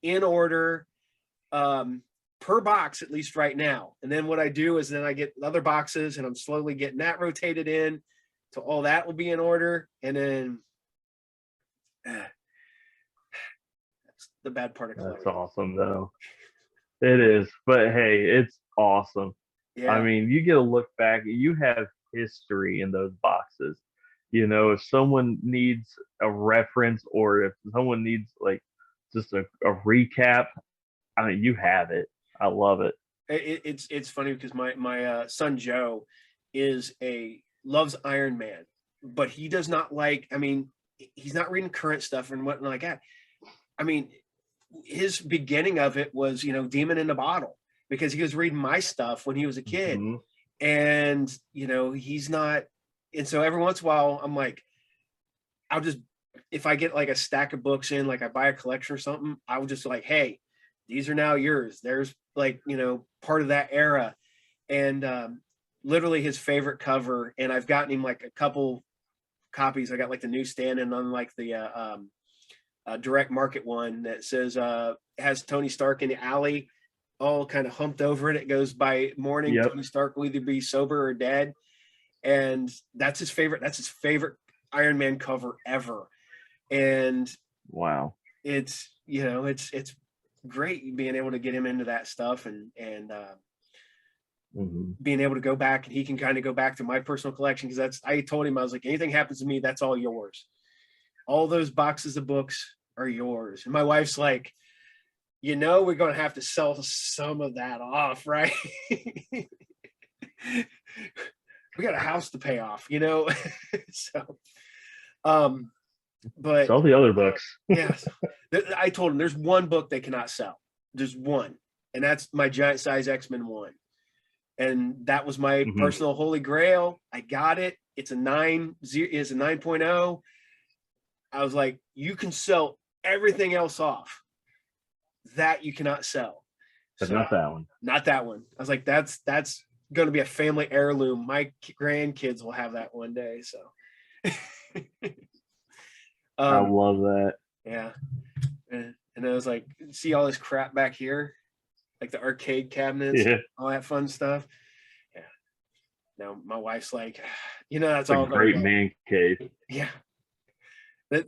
in order, per box, at least right now. And then what I do is then I get other boxes and I'm slowly getting that rotated in. So all that will be in order. And then that's the bad part of collecting. That's awesome, though. It is. But hey, it's awesome. Yeah. I mean, you get to look back, you have history in those boxes. If someone needs a reference or if someone needs like just a recap, I mean, you have it. I love it. It's funny because my son Joe loves Iron Man, but he does not like, I mean, he's not reading current stuff and whatnot like that. I mean, his beginning of it was, Demon in the Bottle, because he was reading my stuff when he was a kid. Mm-hmm. And, he's not. And so every once in a while, I'm like, if I get like a stack of books in, like I buy a collection or something, I will just like, hey, these are now yours. There's like, part of that era. And literally his favorite cover. And I've gotten him like a couple copies. I got like the newsstand and on like the direct market one that says has Tony Stark in the alley all kind of humped over it. It goes, by morning, yep, Tony Stark will either be sober or dead. And that's his favorite Iron Man cover ever. And wow, it's it's great being able to get him into that stuff and being able to go back, and he can kind of go back to my personal collection, because I told him, I was like, anything happens to me, that's all yours. All those boxes of books are yours. And my wife's like, we're going to have to sell some of that off, right? We got a house to pay off, so but sell the other books. Yes. I told him there's one book they cannot sell. There's one, and that's my Giant Size X-Men 1. And that was my personal holy grail. I got it. It's a 9.0. I was like, you can sell everything else off. That you cannot sell. But so, not that one. Not that one. I was like, that's going to be a family heirloom. My grandkids will have that one day. So I love that. Yeah. And I was like, see all this crap back here, like the arcade cabinets, all that fun stuff. Yeah. Now my wife's like, that's all. Great man cave. Yeah.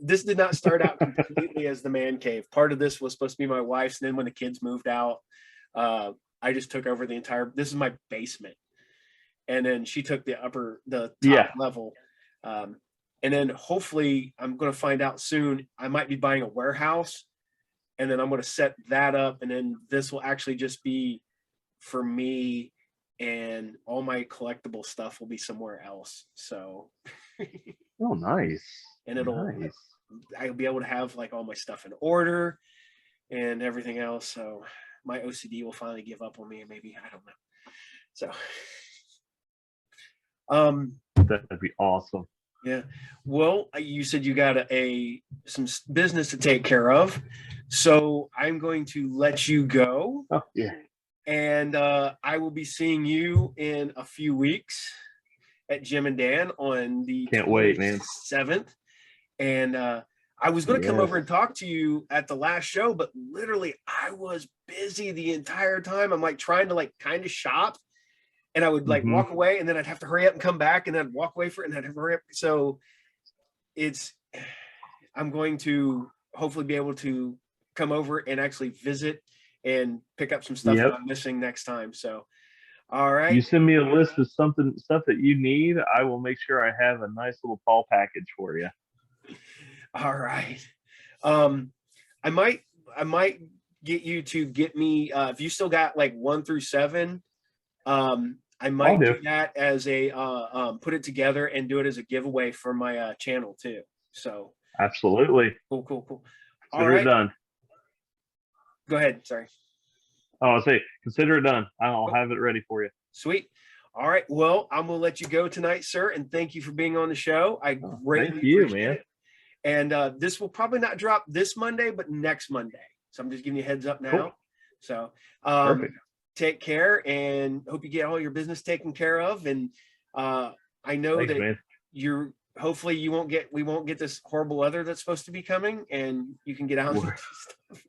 This did not start out completely as the man cave. Part of this was supposed to be my wife's. And then when the kids moved out, I just took over the entire, this is my basement. And then she took the top level. And then hopefully I'm going to find out soon, I might be buying a warehouse, and then I'm going to set that up. And then this will actually just be for me, and all my collectible stuff will be somewhere else. So Oh, nice. And I'll be able to have like all my stuff in order and everything else. So my OCD will finally give up on me, and maybe, I don't know. So, That'd be awesome. yeah. Well, you said you got some business to take care of, so I'm going to let you go, Oh, yeah. and I will be seeing you in a few weeks at Jim and Dan on the Can't wait, man. 27th. And I was going to come Yes. over and talk to you at the last show, but literally I was busy the entire time. I'm like trying to like kind of shop, and I would like walk away, and then I'd have to hurry up and come back, and then I'd walk away for it, and I'd have to hurry up. So I'm going to hopefully be able to come over and actually visit and pick up some stuff that I'm missing next time. So, all right. You send me a list of stuff that you need. I will make sure I have a nice little call package for you. All right. I might get you to get me, if you still got like 1 through 7, I might do that as a put it together and do it as a giveaway for my channel too. So absolutely. Cool. Consider it done. Go ahead. Sorry. Oh, I'll say consider it done. I'll have it ready for you. Sweet. All right. Well, I'm gonna let you go tonight, sir, and thank you for being on the show. I greatly appreciate it. And this will probably not drop this Monday, but next Monday. So I'm just giving you a heads up now. Cool. So Perfect. Take care, and hope you get all your business taken care of. And I know that you're hopefully we won't get this horrible weather that's supposed to be coming, and you can get out and do stuff.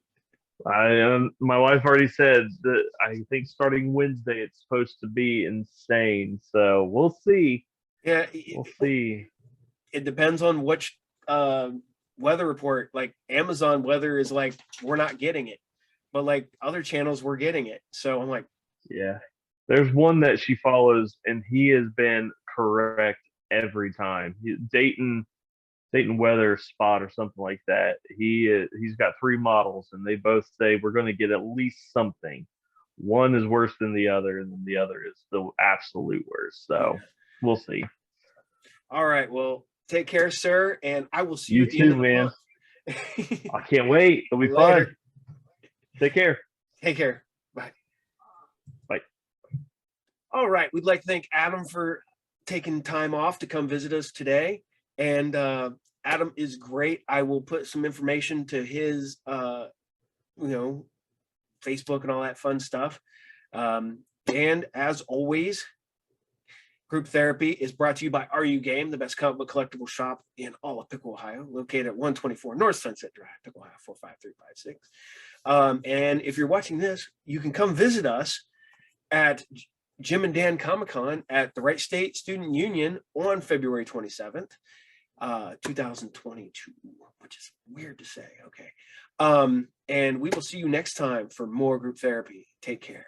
My wife already said that I think starting Wednesday it's supposed to be insane. So we'll see. Yeah, we'll see. It depends on which weather report. Like Amazon weather is like we're not getting it, but like other channels we're getting it. So I'm like, yeah. There's one that she follows, and he has been correct every time. Dayton Weather Spot or something like that. He's got 3 models, and they both say we're going to get at least something. One is worse than the other, and then the other is the absolute worst. So we'll see. All right. Well, take care, sir, and I will see you too, man. I can't wait. It'll be fun. Take care. Take care. Bye. Bye. All right. We'd like to thank Adam for taking time off to come visit us today. And Adam is great. I will put some information to his, Facebook and all that fun stuff. And as always, Group Therapy is brought to you by RU Game, the best comic book collectible shop in all of Piqua, Ohio, located at 124 North Sunset Drive, Piqua, Ohio, 45356. And if you're watching this, you can come visit us at Jim and Dan Comic-Con at the Wright State Student Union on February 27th, 2022, which is weird to say. Okay. And we will see you next time for more Group Therapy. Take care.